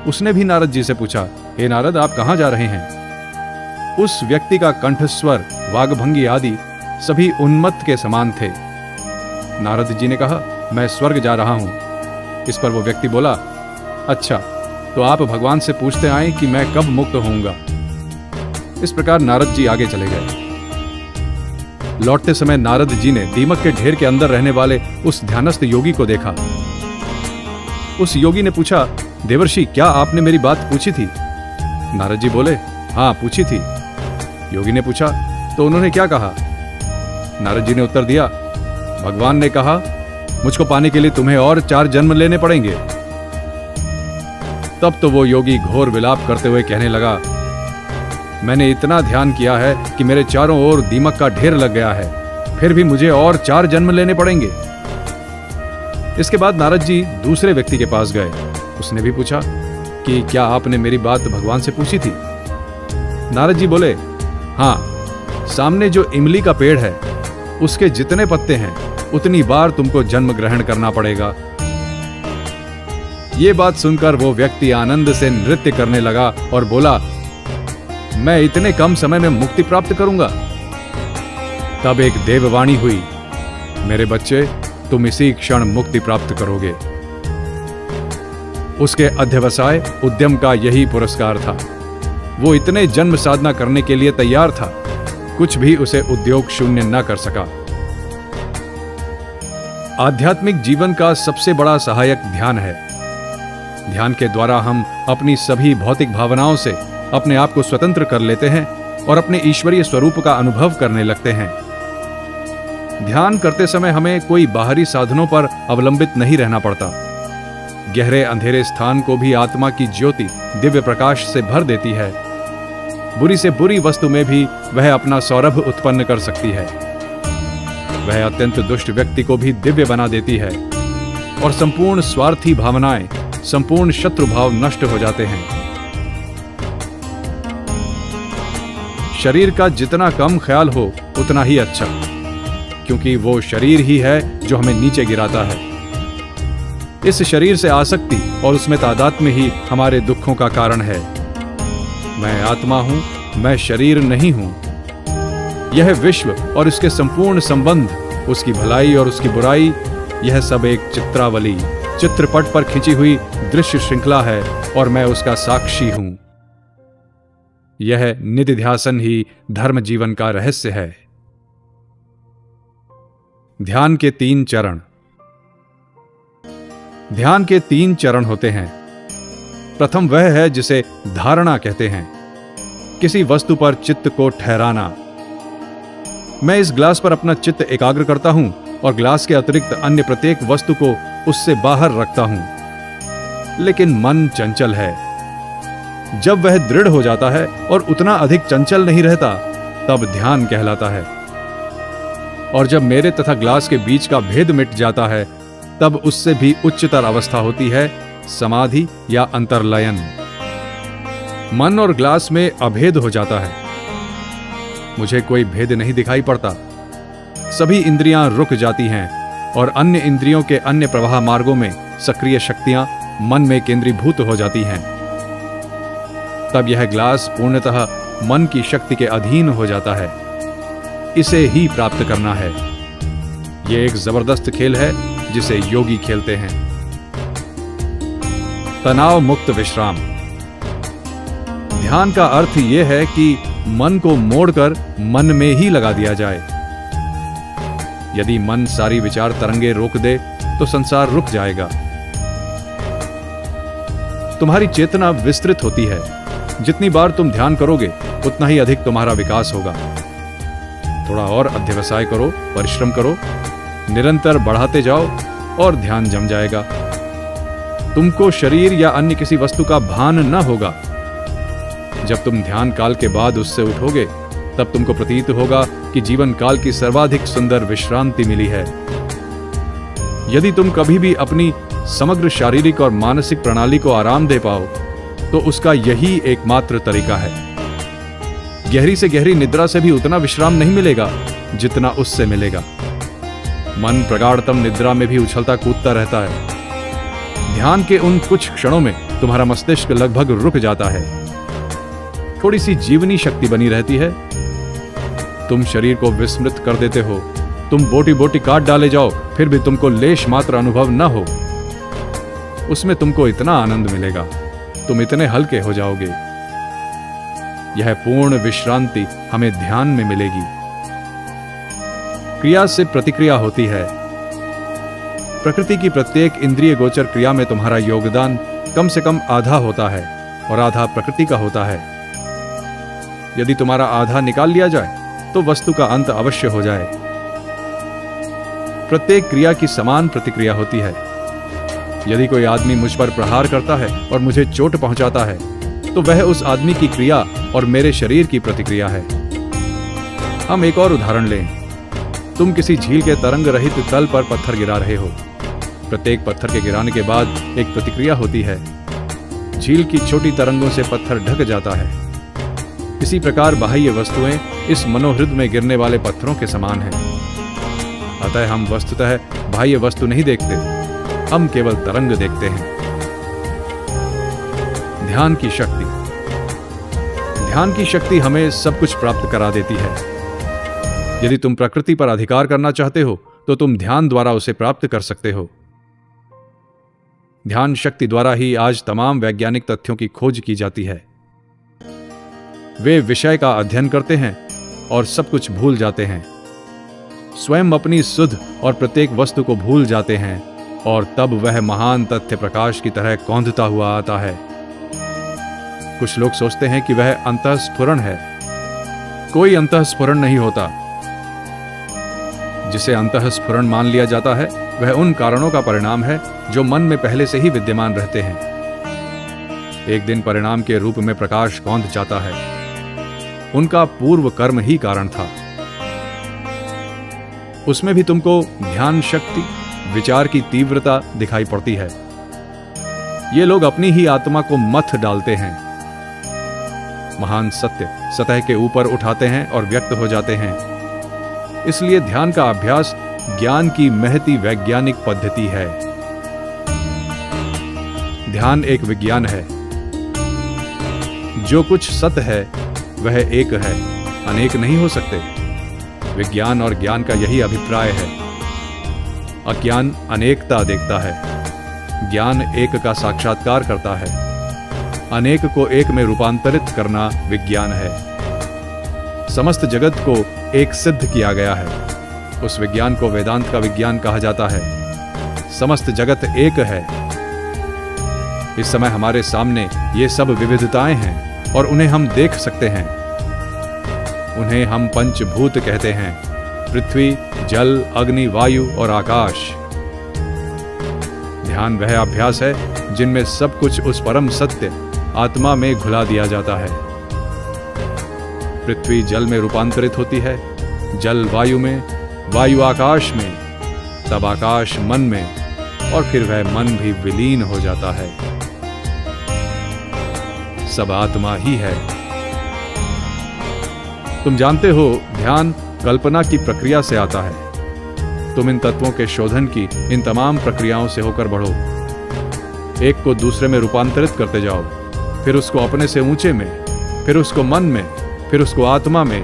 उसने भी नारद जी से पूछा, हे नारद, आप कहां जा रहे हैं? उस व्यक्ति का कंठस्वर, वागभंगी आदि सभी उन्मत्त के समान थे। नारद जी ने कहा, मैं स्वर्ग जा रहा हूं। इस पर वो व्यक्ति बोला, अच्छा, तो आप भगवान से पूछते आए कि मैं कब मुक्त होऊंगा। इस प्रकार नारद जी आगे चले गए। लौटते समय नारद जी ने दीमक के ढेर के अंदर रहने वाले उस ध्यानस्थ योगी को देखा। उस योगी ने पूछा, देवर्षि, क्या आपने मेरी बात पूछी थी? नारद जी बोले, हाँ, पूछी थी। योगी ने पूछा, तो उन्होंने क्या कहा? नारद जी ने उत्तर दिया, भगवान ने कहा, मुझको पाने के लिए तुम्हें और 4 जन्म लेने पड़ेंगे। तब तो वो योगी घोर विलाप करते हुए कहने लगा, मैंने इतना ध्यान किया है कि मेरे चारों ओर दीमक का ढेर लग गया है, फिर भी मुझे और 4 जन्म लेने पड़ेंगे। इसके बाद नारद जी दूसरे व्यक्ति के पास गए। उसने भी पूछा कि क्या आपने मेरी बात भगवान से पूछी थी? नारद जी बोले, हाँ, सामने जो इमली का पेड़ है उसके जितने पत्ते हैं उतनी बार तुमको जन्म ग्रहण करना पड़ेगा। ये बात सुनकर वो व्यक्ति आनंद से नृत्य करने लगा और बोला, मैं इतने कम समय में मुक्ति प्राप्त करूंगा। तब एक देववाणी हुई, मेरे बच्चे, तुम इसी क्षण मुक्ति प्राप्त करोगे। उसके अध्यवसाय उद्यम का यही पुरस्कार था। वो इतने जन्म साधना करने के लिए तैयार था, कुछ भी उसे उद्योग शून्य न कर सका। आध्यात्मिक जीवन का सबसे बड़ा सहायक ध्यान है। ध्यान के द्वारा हम अपनी सभी भौतिक भावनाओं से अपने आप को स्वतंत्र कर लेते हैं और अपने ईश्वरीय स्वरूप का अनुभव करने लगते हैं। ध्यान करते समय हमें कोई बाहरी साधनों पर अवलंबित नहीं रहना पड़ता। गहरे अंधेरे स्थान को भी आत्मा की ज्योति दिव्य प्रकाश से भर देती है। बुरी से बुरी वस्तु में भी वह अपना सौरभ उत्पन्न कर सकती है। वह अत्यंत दुष्ट व्यक्ति को भी दिव्य बना देती है और संपूर्ण स्वार्थी भावनाएं, संपूर्ण शत्रु भाव नष्ट हो जाते हैं। शरीर का जितना कम ख्याल हो उतना ही अच्छा, क्योंकि वो शरीर ही है जो हमें नीचे गिराता है। इस शरीर से आसक्ति और उसमें तादात्म्य ही हमारे दुखों का कारण है। मैं आत्मा हूं, मैं शरीर नहीं हूं। यह विश्व और इसके संपूर्ण संबंध, उसकी भलाई और उसकी बुराई, यह सब एक चित्रावली, चित्रपट पर खिंची हुई दृश्य श्रृंखला है और मैं उसका साक्षी हूं। यह निधिध्यासन ही धर्म जीवन का रहस्य है। ध्यान के 3 चरण। ध्यान के 3 चरण होते हैं। प्रथम वह है जिसे धारणा कहते हैं, किसी वस्तु पर चित्त को ठहराना। मैं इस ग्लास पर अपना चित्त एकाग्र करता हूं और ग्लास के अतिरिक्त अन्य प्रत्येक वस्तु को उससे बाहर रखता हूं। लेकिन मन चंचल है। जब वह दृढ़ हो जाता है और उतना अधिक चंचल नहीं रहता, तब ध्यान कहलाता है। और जब मेरे तथा ग्लास के बीच का भेद मिट जाता है, तब उससे भी उच्चतर अवस्था होती है समाधि या अंतर्लयन। मन और ग्लास में अभेद हो जाता है। मुझे कोई भेद नहीं दिखाई पड़ता। सभी इंद्रियां रुक जाती हैं और अन्य इंद्रियों के अन्य प्रवाह मार्गों में सक्रिय शक्तियां मन में केंद्रीभूत हो जाती हैं। तब यह ग्लास पूर्णतः मन की शक्ति के अधीन हो जाता है। इसे ही प्राप्त करना है। यह एक जबरदस्त खेल है जिसे योगी खेलते हैं। तनाव मुक्त विश्राम। ध्यान का अर्थ यह है कि मन को मोड़कर मन में ही लगा दिया जाए। यदि मन सारी विचार तरंगे रोक दे तो संसार रुक जाएगा। तुम्हारी चेतना विस्तृत होती है। जितनी बार तुम ध्यान करोगे उतना ही अधिक तुम्हारा विकास होगा। थोड़ा और अध्यवसाय करो, परिश्रम करो, निरंतर बढ़ाते जाओ और ध्यान जम जाएगा। तुमको शरीर या अन्य किसी वस्तु का भान न होगा। जब तुम ध्यान काल के बाद उससे उठोगे तब तुमको प्रतीत होगा कि जीवन काल की सर्वाधिक सुंदर विश्रांति मिली है। यदि तुम कभी भी अपनी समग्र शारीरिक और मानसिक प्रणाली को आराम दे पाओ तो उसका यही एकमात्र तरीका है। गहरी से गहरी निद्रा से भी उतना विश्राम नहीं मिलेगा जितना उससे मिलेगा। मन प्रगाढ़तम निद्रा में भी उछलता कूदता रहता है। ध्यान के उन कुछ क्षणों में तुम्हारा मस्तिष्क लगभग रुक जाता है। थोड़ी सी जीवनी शक्ति बनी रहती है। तुम शरीर को विस्मृत कर देते हो। तुम बोटी बोटी काट डाले जाओ फिर भी तुमको लेश मात्र अनुभव न हो। उसमें तुमको इतना आनंद मिलेगा, तुम इतने हल्के हो जाओगे। यह पूर्ण विश्रांति हमें ध्यान में मिलेगी। क्रिया से प्रतिक्रिया होती है। प्रकृति की प्रत्येक इंद्रिय गोचर क्रिया में तुम्हारा योगदान कम से कम आधा होता है और आधा प्रकृति का होता है। यदि तुम्हारा आधा निकाल लिया जाए तो वस्तु का अंत अवश्य हो जाए। प्रत्येक क्रिया की समान प्रतिक्रिया होती है। यदि कोई आदमी मुझ पर प्रहार करता है और मुझे चोट पहुंचाता है तो वह उस आदमी की क्रिया और मेरे शरीर की प्रतिक्रिया है। हम एक और उदाहरण लें। तुम किसी झील के तरंग रहित तल पर पत्थर गिरा रहे हो। प्रत्येक पत्थर के गिराने के बाद एक प्रतिक्रिया होती है। झील की छोटी तरंगों से पत्थर ढक जाता है। इसी प्रकार बाह्य वस्तुएं इस मनोहृद में गिरने वाले पत्थरों के समान हैं। अतः हम वस्तुतः बाह्य वस्तु नहीं देखते, हम केवल तरंग देखते हैं। ध्यान की शक्ति। ध्यान की शक्ति हमें सब कुछ प्राप्त करा देती है। यदि तुम प्रकृति पर अधिकार करना चाहते हो तो तुम ध्यान द्वारा उसे प्राप्त कर सकते हो। ध्यान शक्ति द्वारा ही आज तमाम वैज्ञानिक तथ्यों की खोज की जाती है। वे विषय का अध्ययन करते हैं और सब कुछ भूल जाते हैं। स्वयं अपनी सुध और प्रत्येक वस्तु को भूल जाते हैं और तब वह महान तथ्य प्रकाश की तरह कौंधता हुआ आता है। कुछ लोग सोचते हैं कि वह अंतःस्फुरण है। कोई अंतःस्फुरण नहीं होता। जिसे अंतःस्फुरण मान लिया जाता है वह उन कारणों का परिणाम है जो मन में पहले से ही विद्यमान रहते हैं। एक दिन परिणाम के रूप में प्रकाश कौंध जाता है। उनका पूर्व कर्म ही कारण था। उसमें भी तुमको ध्यान शक्ति, विचार की तीव्रता दिखाई पड़ती है। ये लोग अपनी ही आत्मा को मथ डालते हैं। महान सत्य सतह के ऊपर उठाते हैं और व्यक्त हो जाते हैं। इसलिए ध्यान का अभ्यास ज्ञान की महती वैज्ञानिक पद्धति है। ध्यान एक विज्ञान है। जो कुछ सत्य है वह एक है, अनेक नहीं हो सकते। विज्ञान और ज्ञान का यही अभिप्राय है। अज्ञान अनेकता देखता है, ज्ञान एक का साक्षात्कार करता है। अनेक को एक में रूपांतरित करना विज्ञान है। समस्त जगत को एक सिद्ध किया गया है। उस विज्ञान को वेदांत का विज्ञान कहा जाता है। समस्त जगत एक है। इस समय हमारे सामने ये सब विविधताएं हैं और उन्हें हम देख सकते हैं। उन्हें हम पंचभूत कहते हैं: पृथ्वी, जल, अग्नि, वायु और आकाश। ध्यान वह अभ्यास है जिनमें सब कुछ उस परम सत्य आत्मा में घुला दिया जाता है। पृथ्वी जल में रूपांतरित होती है, जल वायु में, वायु आकाश में, तब आकाश मन में और फिर वह मन भी विलीन हो जाता है। सब आत्मा ही है। तुम जानते हो ध्यान कल्पना की प्रक्रिया से आता है। तुम इन तत्वों के शोधन की इन तमाम प्रक्रियाओं से होकर बढ़ो। एक को दूसरे में रूपांतरित करते जाओ, फिर उसको अपने से ऊंचे में, फिर उसको मन में, फिर उसको आत्मा में,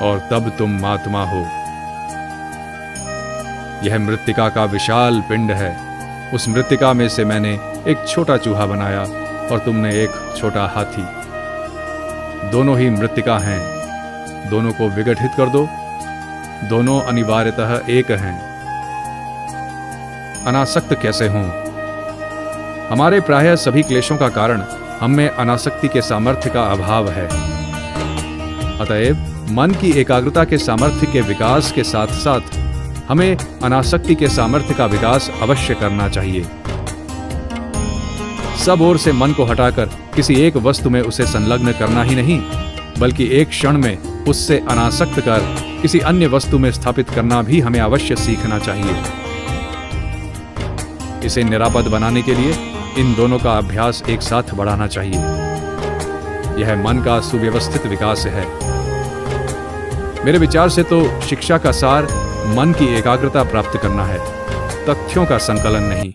और तब तुम आत्मा हो। यह मृत्तिका का विशाल पिंड है। उस मृत्तिका में से मैंने एक छोटा चूहा बनाया और तुमने एक छोटा हाथी। दोनों ही मृत्तिका हैं। दोनों को विघटित कर दो, दोनों अनिवार्यतः एक हैं। अनासक्त कैसे हों? हमारे प्रायः सभी क्लेशों का कारण हम में अनासक्ति के सामर्थ्य का अभाव है। अतएव मन की एकाग्रता के सामर्थ्य के विकास के साथ साथ हमें अनासक्ति के सामर्थ्य का विकास अवश्य करना चाहिए। सब ओर से मन को हटाकर किसी एक वस्तु में उसे संलग्न करना ही नहीं, बल्कि एक क्षण में उससे अनासक्त कर किसी अन्य वस्तु में स्थापित करना भी हमें अवश्य सीखना चाहिए। इसे निरापद बनाने के लिए इन दोनों का अभ्यास एक साथ बढ़ाना चाहिए। यह मन का सुव्यवस्थित विकास है। मेरे विचार से तो शिक्षा का सार मन की एकाग्रता प्राप्त करना है, तथ्यों का संकलन नहीं।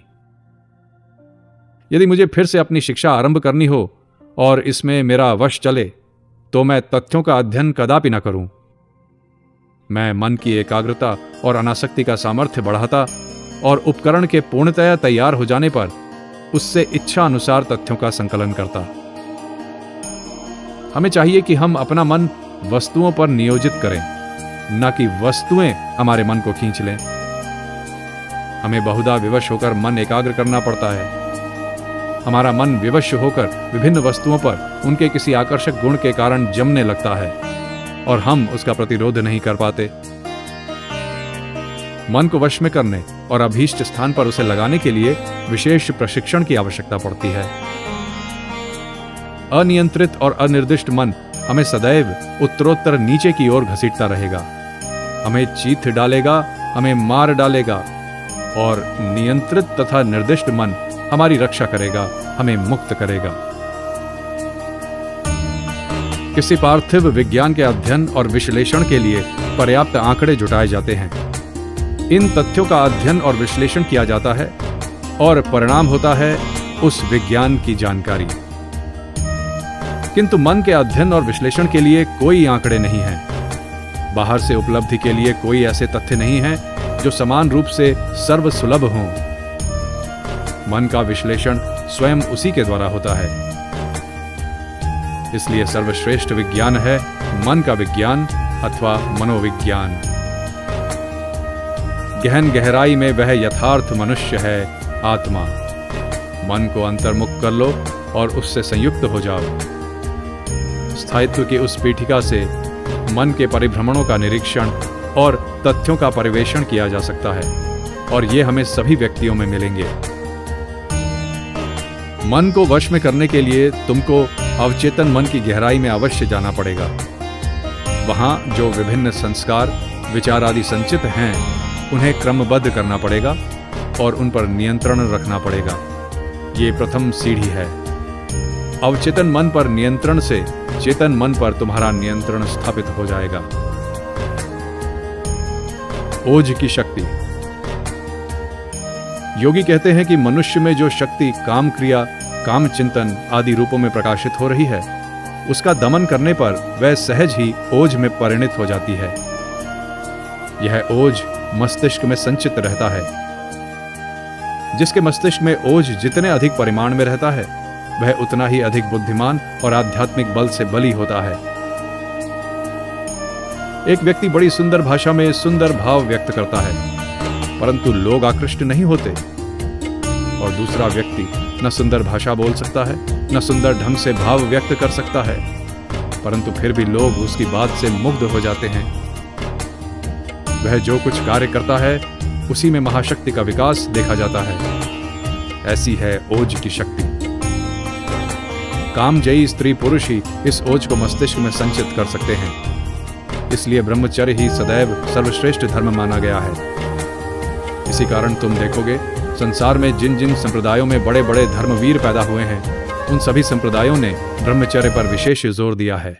यदि मुझे फिर से अपनी शिक्षा आरंभ करनी हो और इसमें मेरा वश चले, तो मैं तथ्यों का अध्ययन कदापि न करूं। मैं मन की एकाग्रता और अनासक्ति का सामर्थ्य बढ़ाता और उपकरण के पूर्णतया तैयार हो जाने पर उससे इच्छा अनुसार तथ्यों का संकलन करता। हमें चाहिए कि हम अपना मन वस्तुओं पर नियोजित करें, न कि वस्तुएं हमारे मन को खींच लें। हमें बहुधा विवश होकर मन एकाग्र करना पड़ता है। हमारा मन विवश होकर विभिन्न वस्तुओं पर उनके किसी आकर्षक गुण के कारण जमने लगता है और हम उसका प्रतिरोध नहीं कर पाते। मन को वश में करने और अभीष्ट स्थान पर उसे लगाने के लिए विशेष प्रशिक्षण की आवश्यकता पड़ती है। अनियंत्रित और अनिर्दिष्ट मन हमें सदैव उत्तरोत्तर नीचे की ओर घसीटता रहेगा, हमें चीथ डालेगा, हमें मार डालेगा, और नियंत्रित तथा निर्दिष्ट मन हमारी रक्षा करेगा, हमें मुक्त करेगा। किसी पार्थिव विज्ञान के अध्ययन और विश्लेषण के लिए पर्याप्त आंकड़े जुटाए जाते हैं। इन तथ्यों का अध्ययन और विश्लेषण किया जाता है और परिणाम होता है उस विज्ञान की जानकारी। किंतु मन के अध्ययन और विश्लेषण के लिए कोई आंकड़े नहीं हैं। बाहर से उपलब्धि के लिए कोई ऐसे तथ्य नहीं हैं जो समान रूप से सर्वसुलभ हों। मन का विश्लेषण स्वयं उसी के द्वारा होता है। इसलिए सर्वश्रेष्ठ विज्ञान है मन का विज्ञान अथवा मनोविज्ञान। गहन गहराई में वह यथार्थ मनुष्य है आत्मा। मन को अंतर्मुख कर लो और उससे संयुक्त हो जाओ। स्थायित्व की उस पीठिका से मन के परिभ्रमणों का निरीक्षण और तथ्यों का परिवेषण किया जा सकता है, और ये हमें सभी व्यक्तियों में मिलेंगे। मन को वश में करने के लिए तुमको अवचेतन मन की गहराई में अवश्य जाना पड़ेगा। वहां जो विभिन्न संस्कार, विचार आदि संचित हैं, उन्हें क्रमबद्ध करना पड़ेगा और उन पर नियंत्रण रखना पड़ेगा। ये प्रथम सीढ़ी है। अवचेतन मन पर नियंत्रण से चेतन मन पर तुम्हारा नियंत्रण स्थापित हो जाएगा। ओज की शक्ति। योगी कहते हैं कि मनुष्य में जो शक्ति काम क्रिया, काम चिंतन आदि रूपों में प्रकाशित हो रही है, उसका दमन करने पर वह सहज ही ओज में परिणित हो जाती है। यह ओज मस्तिष्क में संचित रहता है। जिसके मस्तिष्क में ओज जितने अधिक परिमाण में रहता है, वह उतना ही अधिक बुद्धिमान और आध्यात्मिक बल से बली होता है। एक व्यक्ति बड़ी सुंदर भाषा में सुंदर भाव व्यक्त करता है, परंतु लोग आकृष्ट नहीं होते, और दूसरा व्यक्ति न सुंदर भाषा बोल सकता है, न सुंदर ढंग से भाव व्यक्त कर सकता है, परंतु फिर भी लोग उसकी बात से मुग्ध हो जाते हैं। वह जो कुछ कार्य करता है, उसी में महाशक्ति का विकास देखा जाता है। ऐसी है ओज की शक्ति। कामजयी स्त्री पुरुष ही इस ओज को मस्तिष्क में संचित कर सकते हैं। इसलिए ब्रह्मचर्य ही सदैव सर्वश्रेष्ठ धर्म माना गया है। इसी कारण तुम देखोगे संसार में जिन जिन संप्रदायों में बड़े बड़े धर्मवीर पैदा हुए हैं, उन सभी संप्रदायों ने ब्रह्मचर्य पर विशेष जोर दिया है।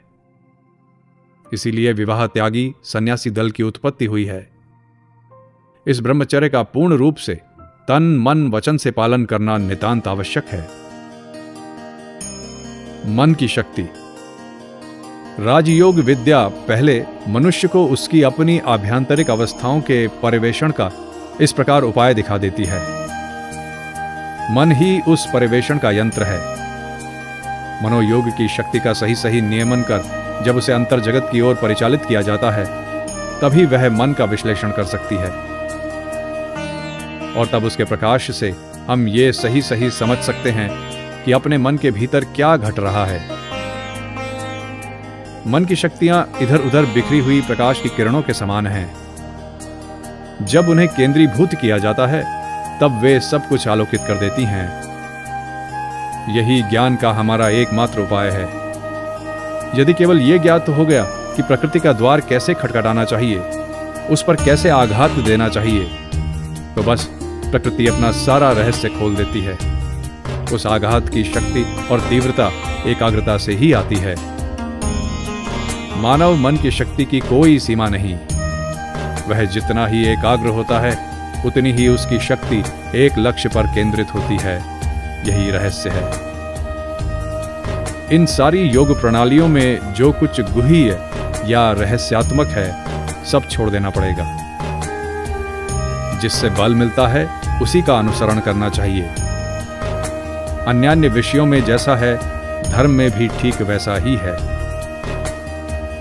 इसीलिए विवाह त्यागी सन्यासी दल की उत्पत्ति हुई है। इस ब्रह्मचर्य का पूर्ण रूप से तन मन वचन से पालन करना नितांत आवश्यक है। मन की शक्ति। राजयोग विद्या पहले मनुष्य को उसकी अपनी आभ्यंतरिक अवस्थाओं के परिवेषण का इस प्रकार उपाय दिखा देती है। मन ही उस परिवेषण का यंत्र है। मनोयोग की शक्ति का सही सही नियमन कर जब उसे अंतर जगत की ओर परिचालित किया जाता है, तभी वह मन का विश्लेषण कर सकती है, और तब उसके प्रकाश से हम ये सही सही समझ सकते हैं कि अपने मन के भीतर क्या घट रहा है। मन की शक्तियां इधर उधर बिखरी हुई प्रकाश की किरणों के समान हैं। जब उन्हें केंद्रीभूत किया जाता है तब वे सब कुछ आलोकित कर देती हैं। यही ज्ञान का हमारा एकमात्र उपाय है। यदि केवल यह ज्ञात हो गया कि प्रकृति का द्वार कैसे खटखटाना चाहिए, उस पर कैसे आघात देना चाहिए, तो बस प्रकृति अपना सारा रहस्य खोल देती है। उस आघात की शक्ति और तीव्रता एकाग्रता से ही आती है। मानव मन की शक्ति की कोई सीमा नहीं। वह जितना ही एकाग्र होता है उतनी ही उसकी शक्ति एक लक्ष्य पर केंद्रित होती है। यही रहस्य है। इन सारी योग प्रणालियों में जो कुछ गुह्य या रहस्यात्मक है, सब छोड़ देना पड़ेगा। जिससे बल मिलता है उसी का अनुसरण करना चाहिए। अन्यान्य विषयों में जैसा है, धर्म में भी ठीक वैसा ही है।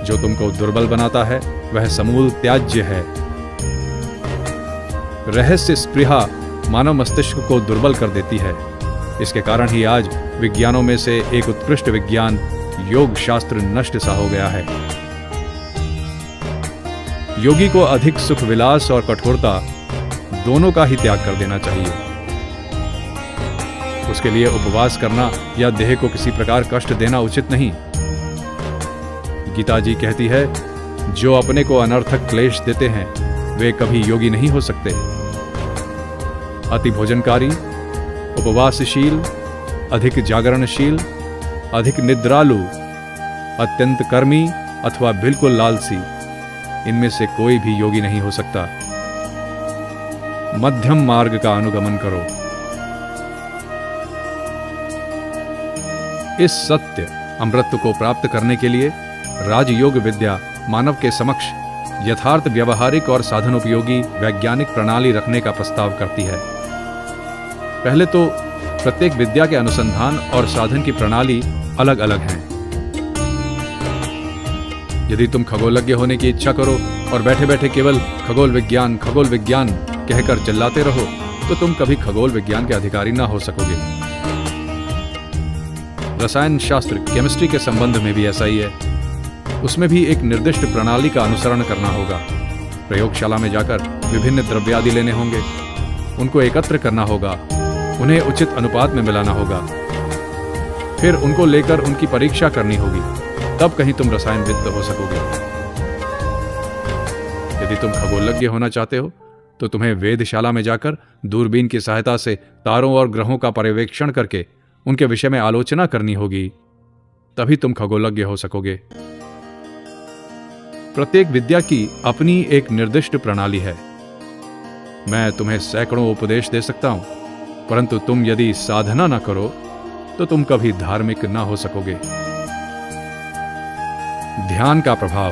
जो तुमको दुर्बल बनाता है वह समूल त्याज्य है। रहस्य स्पृहा मानव मस्तिष्क को दुर्बल कर देती है। इसके कारण ही आज विज्ञानों में से एक उत्कृष्ट विज्ञान योग शास्त्र नष्ट सा हो गया है। योगी को अधिक सुख विलास और कठोरता दोनों का ही त्याग कर देना चाहिए। उसके लिए उपवास करना या देह को किसी प्रकार कष्ट देना उचित नहीं। गीता जी कहती है, जो अपने को अनर्थक क्लेश देते हैं वे कभी योगी नहीं हो सकते। अति भोजनकारी, उपवासशील, अधिक जागरणशील, अधिक निद्रालु, अत्यंत कर्मी अथवा बिल्कुल लालसी, इनमें से कोई भी योगी नहीं हो सकता। मध्यम मार्ग का अनुगमन करो। इस सत्य अमृत को प्राप्त करने के लिए राजयोग विद्या मानव के समक्ष यथार्थ व्यवहारिक और साधनोपयोगी वैज्ञानिक प्रणाली रखने का प्रस्ताव करती है। पहले तो प्रत्येक विद्या के अनुसंधान और साधन की प्रणाली अलग अलग हैं। यदि तुम खगोलज्ञ होने की इच्छा करो और बैठे बैठे केवल खगोल विज्ञान कहकर चिल्लाते रहो, तो तुम कभी खगोल विज्ञान के अधिकारी ना हो सकोगे। रसायन शास्त्र केमिस्ट्री के संबंध में भी ऐसा ही है। उसमें भी एक निर्दिष्ट प्रणाली का अनुसरण करना होगा। प्रयोगशाला में जाकर विभिन्न द्रव्यादि लेने होंगे, उनको एकत्र करना होगा, उन्हें उचित अनुपात में मिलाना होगा, फिर उनको लेकर उनकी परीक्षा करनी होगी, तब कहीं तुम रसायनविद हो सकोगे। यदि तुम खगोलज्ञ होना चाहते हो तो तुम्हें वेधशाला में जाकर दूरबीन की सहायता से तारों और ग्रहों का पर्यवेक्षण करके उनके विषय में आलोचना करनी होगी, तभी तुम खगोलज्ञ हो सकोगे। प्रत्येक विद्या की अपनी एक निर्दिष्ट प्रणाली है। मैं तुम्हें सैकड़ों उपदेश दे सकता हूं, परंतु तुम यदि साधना न करो तो तुम कभी धार्मिक ना हो सकोगे। ध्यान का प्रभाव।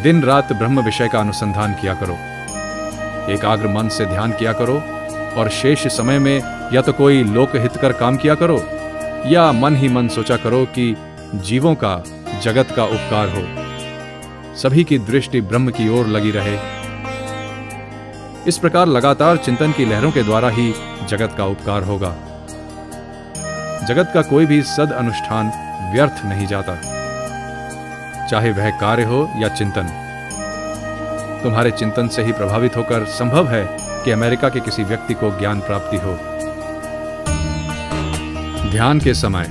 दिन रात ब्रह्म विषय का अनुसंधान किया करो। एकाग्र मन से ध्यान किया करो और शेष समय में या तो कोई लोकहितकर काम किया करो या मन ही मन सोचा करो कि जीवों का, जगत का उपकार हो, सभी की दृष्टि ब्रह्म की ओर लगी रहे। इस प्रकार लगातार चिंतन की लहरों के द्वारा ही जगत का उपकार होगा। जगत का कोई भी सद अनुष्ठान व्यर्थ नहीं जाता, चाहे वह कार्य हो या चिंतन। तुम्हारे चिंतन से ही प्रभावित होकर संभव है कि अमेरिका के किसी व्यक्ति को ज्ञान प्राप्ति हो। ध्यान के समय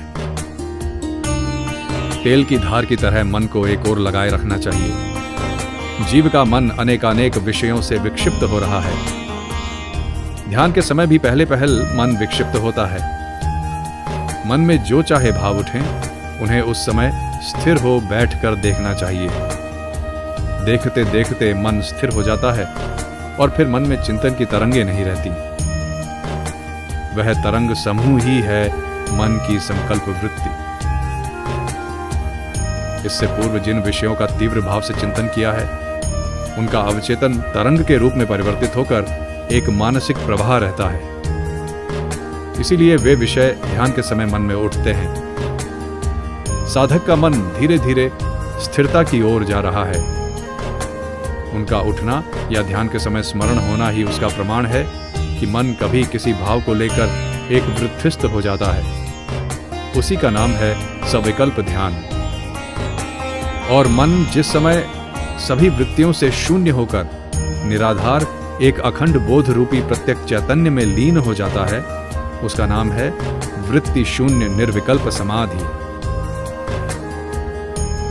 तेल की धार की तरह मन को एक ओर लगाए रखना चाहिए। जीव का मन अनेकानेक विषयों से विक्षिप्त हो रहा है। ध्यान के समय भी पहले मन विक्षिप्त होता है। मन में जो चाहे भाव उठें, उन्हें उस समय स्थिर हो बैठकर देखना चाहिए। देखते देखते मन स्थिर हो जाता है और फिर मन में चिंतन की तरंगें नहीं रहती। वह तरंग समूह ही है मन की संकल्प वृत्ति। इससे पूर्व जिन विषयों का तीव्र भाव से चिंतन किया है, उनका अवचेतन तरंग के रूप में परिवर्तित होकर एक मानसिक प्रवाह रहता है। इसीलिए वे विषय ध्यान के समय मन में उठते हैं। साधक का मन धीरे धीरे स्थिरता की ओर जा रहा है। उनका उठना या ध्यान के समय स्मरण होना ही उसका प्रमाण है कि मन कभी किसी भाव को लेकर एक वृत्तिस्थ हो जाता है, उसी का नाम है सविकल्प ध्यान। और मन जिस समय सभी वृत्तियों से शून्य होकर निराधार एक अखंड बोध रूपी प्रत्यक्ष चैतन्य में लीन हो जाता है, उसका नाम है वृत्ति शून्य निर्विकल्प समाधि।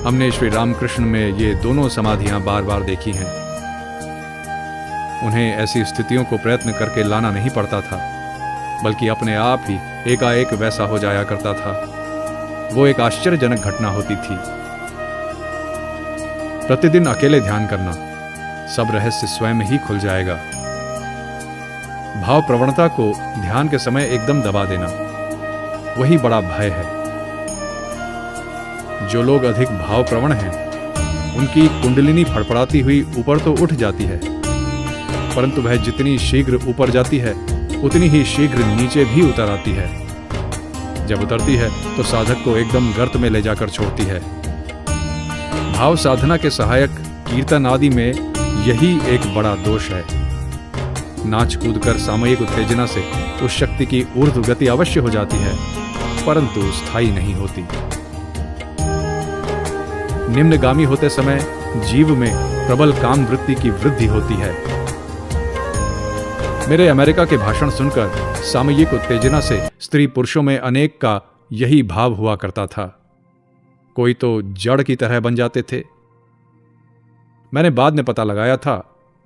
हमने श्री रामकृष्ण में ये दोनों समाधियां बार बार देखी हैं। उन्हें ऐसी स्थितियों को प्रयत्न करके लाना नहीं पड़ता था, बल्कि अपने आप ही एकाएक वैसा हो जाया करता था। वो एक आश्चर्यजनक घटना होती थी। प्रतिदिन अकेले ध्यान करना, सब रहस्य स्वयं ही खुल जाएगा। भाव प्रवणता को ध्यान के समय एकदम दबा देना, वही बड़ा भय है। जो लोग अधिक भाव प्रवण हैं, उनकी कुंडलिनी फड़फड़ाती हुई ऊपर तो उठ जाती है, परंतु वह जितनी शीघ्र ऊपर जाती है, उतनी ही शीघ्र नीचे भी उतर आती है। जब उतरती है तो साधक को एकदम गर्त में ले जाकर छोड़ती है। भाव साधना के सहायक कीर्तन आदि में यही एक बड़ा दोष है। नाच कूद कर सामयिक उत्तेजना से उस शक्ति की ऊर्ध्व गति अवश्य हो जाती है, परंतु स्थायी नहीं होती। निम्नगामी होते समय जीव में प्रबल काम वृत्ति की वृद्धि होती है। मेरे अमेरिका के भाषण सुनकर सामयिक उत्तेजना से स्त्री पुरुषों में अनेक का यही भाव हुआ करता था। कोई तो जड़ की तरह बन जाते थे। मैंने बाद में पता लगाया था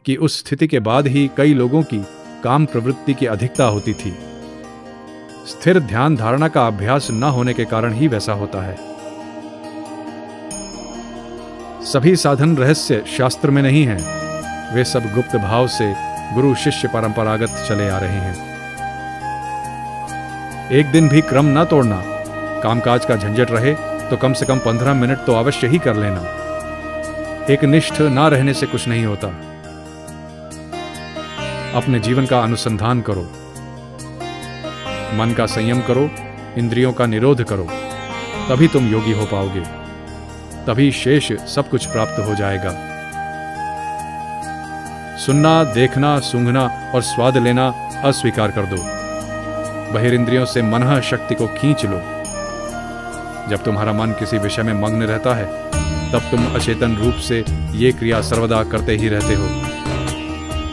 कि उस स्थिति के बाद ही कई लोगों की काम प्रवृत्ति की अधिकता होती थी। स्थिर ध्यान धारणा का अभ्यास न होने के कारण ही वैसा होता है। सभी साधन रहस्य शास्त्र में नहीं हैं, वे सब गुप्त भाव से गुरु शिष्य परंपरागत चले आ रहे हैं। एक दिन भी क्रम न तोड़ना। कामकाज का झंझट रहे तो कम से कम 15 मिनट तो अवश्य ही कर लेना। एक निष्ठ ना रहने से कुछ नहीं होता। अपने जीवन का अनुसंधान करो, मन का संयम करो, इंद्रियों का निरोध करो, तभी तुम योगी हो पाओगे। तभी शेष सब कुछ प्राप्त हो जाएगा। सुनना, देखना, सूंघना और स्वाद लेना अस्वीकार कर दो। बहिरिंद्रियों से मनः शक्ति को खींच लो। जब तुम्हारा मन किसी विषय में मग्न रहता है, तब तुम अचेतन रूप से ये क्रिया सर्वदा करते ही रहते हो।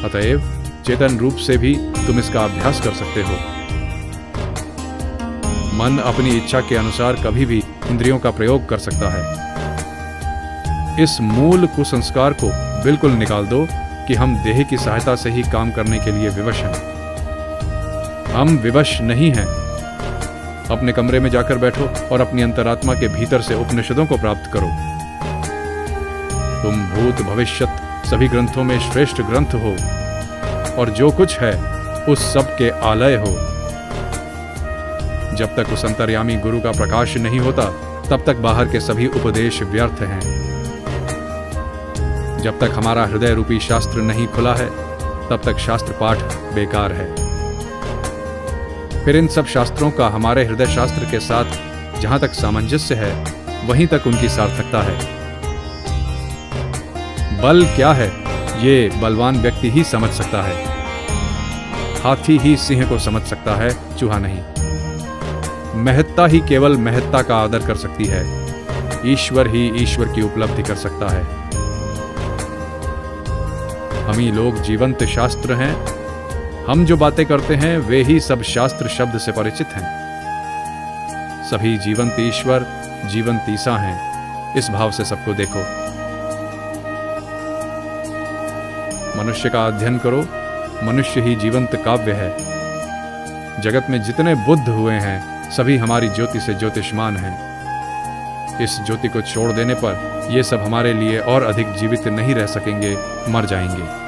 अतएव चेतन रूप से भी तुम इसका अभ्यास कर सकते हो। मन अपनी इच्छा के अनुसार कभी भी इंद्रियों का प्रयोग कर सकता है। इस मूल कुसंस्कार को बिल्कुल निकाल दो कि हम देह की सहायता से ही काम करने के लिए विवश हैं। हम विवश नहीं हैं। अपने कमरे में जाकर बैठो और अपनी अंतरात्मा के भीतर से उपनिषदों को प्राप्त करो। तुम भूत भविष्यत सभी ग्रंथों में श्रेष्ठ ग्रंथ हो और जो कुछ है उस सब के आलय हो। जब तक उस अंतर्यामी गुरु का प्रकाश नहीं होता, तब तक बाहर के सभी उपदेश व्यर्थ हैं। जब तक हमारा हृदय रूपी शास्त्र नहीं खुला है, तब तक शास्त्र पाठ बेकार है। फिर इन सब शास्त्रों का हमारे हृदय शास्त्र के साथ जहां तक सामंजस्य है, वहीं तक उनकी सार्थकता है। बल क्या है, ये बलवान व्यक्ति ही समझ सकता है। हाथी ही सिंह को समझ सकता है, चूहा नहीं। महत्ता ही केवल महत्ता का आदर कर सकती है। ईश्वर ही ईश्वर की उपलब्धि कर सकता है। हम ही लोग जीवंत शास्त्र हैं। हम जो बातें करते हैं वे ही सब शास्त्र शब्द से परिचित हैं। सभी जीवंत ईश्वर जीवंत ईसा हैं। इस भाव से सबको देखो। मनुष्य का अध्ययन करो। मनुष्य ही जीवंत काव्य है। जगत में जितने बुद्ध हुए हैं, सभी हमारी ज्योति से ज्योतिष्मान हैं। इस ज्योति को छोड़ देने पर ये सब हमारे लिए और अधिक जीवित नहीं रह सकेंगे, मर जाएंगे।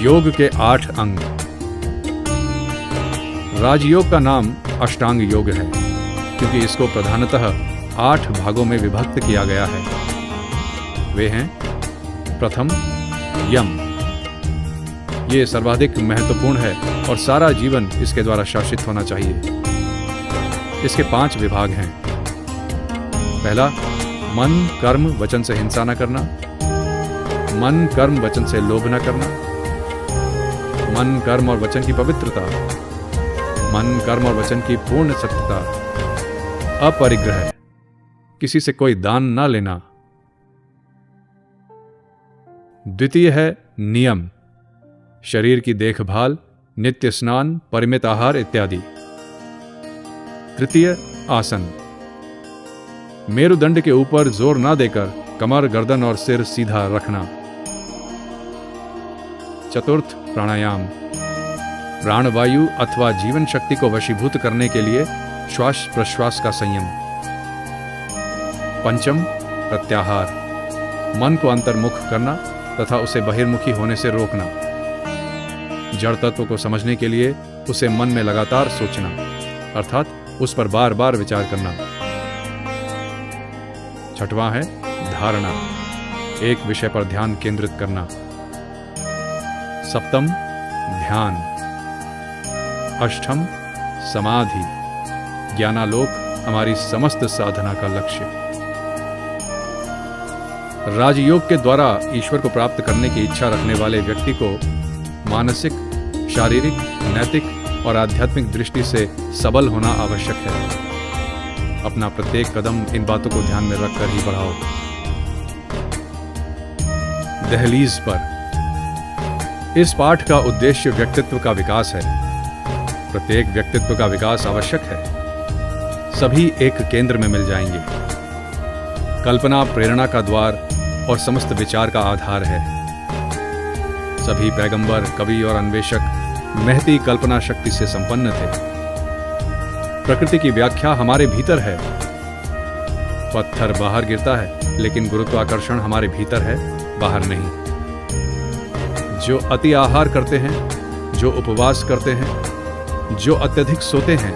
योग के 8 अंग। राजयोग का नाम अष्टांग योग है, क्योंकि इसको प्रधानतः 8 भागों में विभक्त किया गया है। वे हैं: प्रथम यम। ये सर्वाधिक महत्वपूर्ण है और सारा जीवन इसके द्वारा शासित होना चाहिए। इसके 5 विभाग हैं। पहला, मन कर्म वचन से हिंसा न करना। मन कर्म वचन से लोभ न करना। मन, कर्म और वचन की पवित्रता, मन, कर्म और वचन की पूर्ण सत्यता, अपरिग्रह, किसी से कोई दान ना लेना। द्वितीय है नियम, शरीर की देखभाल, नित्य स्नान, परिमित आहार इत्यादि। तृतीय आसन, मेरुदंड के ऊपर जोर ना देकर कमर, गर्दन और सिर सीधा रखना। चतुर्थ प्राणायाम, प्राणवायु अथवा जीवन शक्ति को वशीभूत करने के लिए श्वास प्रश्वास का संयम। पंचम प्रत्याहार, मन को अंतर्मुख करना तथा उसे बहिर्मुखी होने से रोकना। जड़ तत्व को समझने के लिए उसे मन में लगातार सोचना, अर्थात उस पर बार बार विचार करना। छठवां है धारणा, एक विषय पर ध्यान केंद्रित करना। सप्तम ध्यान। अष्टम समाधि, ज्ञानालोक हमारी समस्त साधना का लक्ष्य। राजयोग के द्वारा ईश्वर को प्राप्त करने की इच्छा रखने वाले व्यक्ति को मानसिक, शारीरिक, नैतिक और आध्यात्मिक दृष्टि से सबल होना आवश्यक है। अपना प्रत्येक कदम इन बातों को ध्यान में रखकर ही बढ़ाओ। दहलीज पर, इस पाठ का उद्देश्य व्यक्तित्व का विकास है। प्रत्येक व्यक्तित्व का विकास आवश्यक है। सभी एक केंद्र में मिल जाएंगे। कल्पना प्रेरणा का द्वार और समस्त विचार का आधार है। सभी पैगंबर, कवि और अन्वेषक महती कल्पना शक्ति से संपन्न थे। प्रकृति की व्याख्या हमारे भीतर है। पत्थर बाहर गिरता है, लेकिन गुरुत्वाकर्षण हमारे भीतर है, बाहर नहीं। जो अति आहार करते हैं, जो उपवास करते हैं, जो अत्यधिक सोते हैं,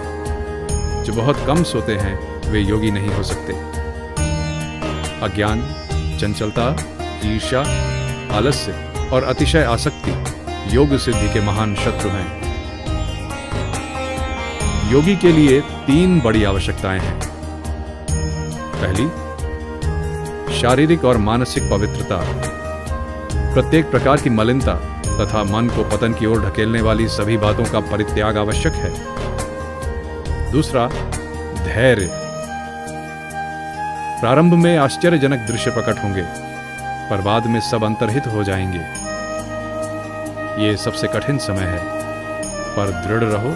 जो बहुत कम सोते हैं, वे योगी नहीं हो सकते। अज्ञान, चंचलता, ईर्ष्या, आलस्य और अतिशय आसक्ति योग सिद्धि के महान शत्रु हैं। योगी के लिए 3 बड़ी आवश्यकताएं हैं। पहली, शारीरिक और मानसिक पवित्रता। प्रत्येक प्रकार की मलिनता तथा मन को पतन की ओर ढकेलने वाली सभी बातों का परित्याग आवश्यक है। दूसरा, धैर्य। प्रारंभ में आश्चर्यजनक दृश्य प्रकट होंगे, पर बाद में सब अंतर्हित हो जाएंगे। ये सबसे कठिन समय है, पर दृढ़ रहो।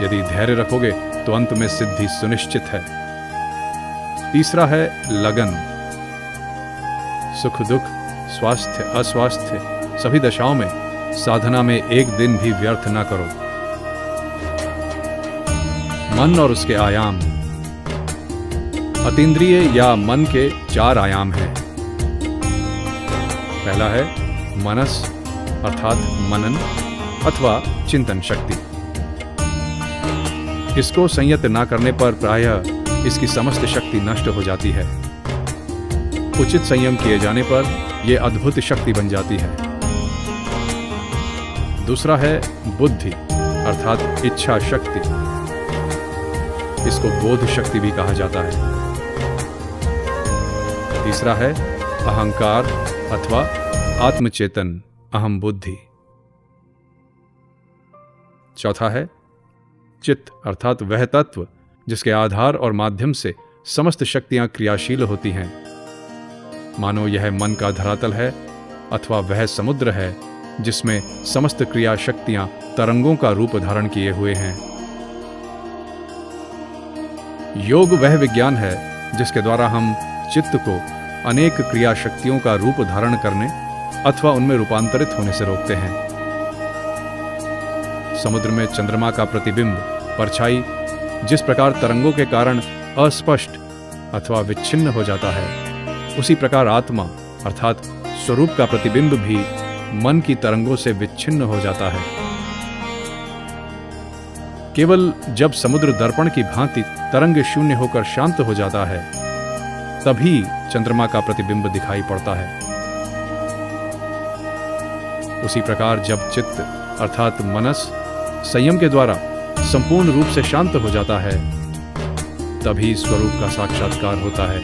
यदि धैर्य रखोगे तो अंत में सिद्धि सुनिश्चित है। तीसरा है लगन। सुख दुख, स्वास्थ्य अस्वास्थ्य, सभी दशाओं में साधना में एक दिन भी व्यर्थ ना करो। मन और उसके आयाम। अतीन्द्रिय या मन के 4 आयाम हैं। पहला है मनस, अर्थात मनन अथवा चिंतन शक्ति। इसको संयत ना करने पर प्रायः इसकी समस्त शक्ति नष्ट हो जाती है। उचित संयम किए जाने पर यह अद्भुत शक्ति बन जाती है। दूसरा है बुद्धि, अर्थात इच्छा शक्ति। इसको बोध शक्ति भी कहा जाता है। तीसरा है अहंकार अथवा आत्मचेतन, अहम बुद्धि। चौथा है चित्त, अर्थात वह तत्व जिसके आधार और माध्यम से समस्त शक्तियां क्रियाशील होती हैं। मानो यह मन का धरातल है अथवा वह समुद्र है जिसमें समस्त क्रिया शक्तियां तरंगों का रूप धारण किए हुए हैं। योग वह विज्ञान है जिसके द्वारा हम चित्त को अनेक क्रिया शक्तियों का रूप धारण करने अथवा उनमें रूपांतरित होने से रोकते हैं। समुद्र में चंद्रमा का प्रतिबिंब, परछाई जिस प्रकार तरंगों के कारण अस्पष्ट अथवा विच्छिन्न हो जाता है, उसी प्रकार आत्मा अर्थात स्वरूप का प्रतिबिंब भी मन की तरंगों से विच्छिन्न हो जाता है। केवल जब समुद्र दर्पण की भांति तरंग शून्य होकर शांत हो जाता है, तभी चंद्रमा का प्रतिबिंब दिखाई पड़ता है। उसी प्रकार जब चित्त अर्थात मनस संयम के द्वारा संपूर्ण रूप से शांत हो जाता है, तभी स्वरूप का साक्षात्कार होता है।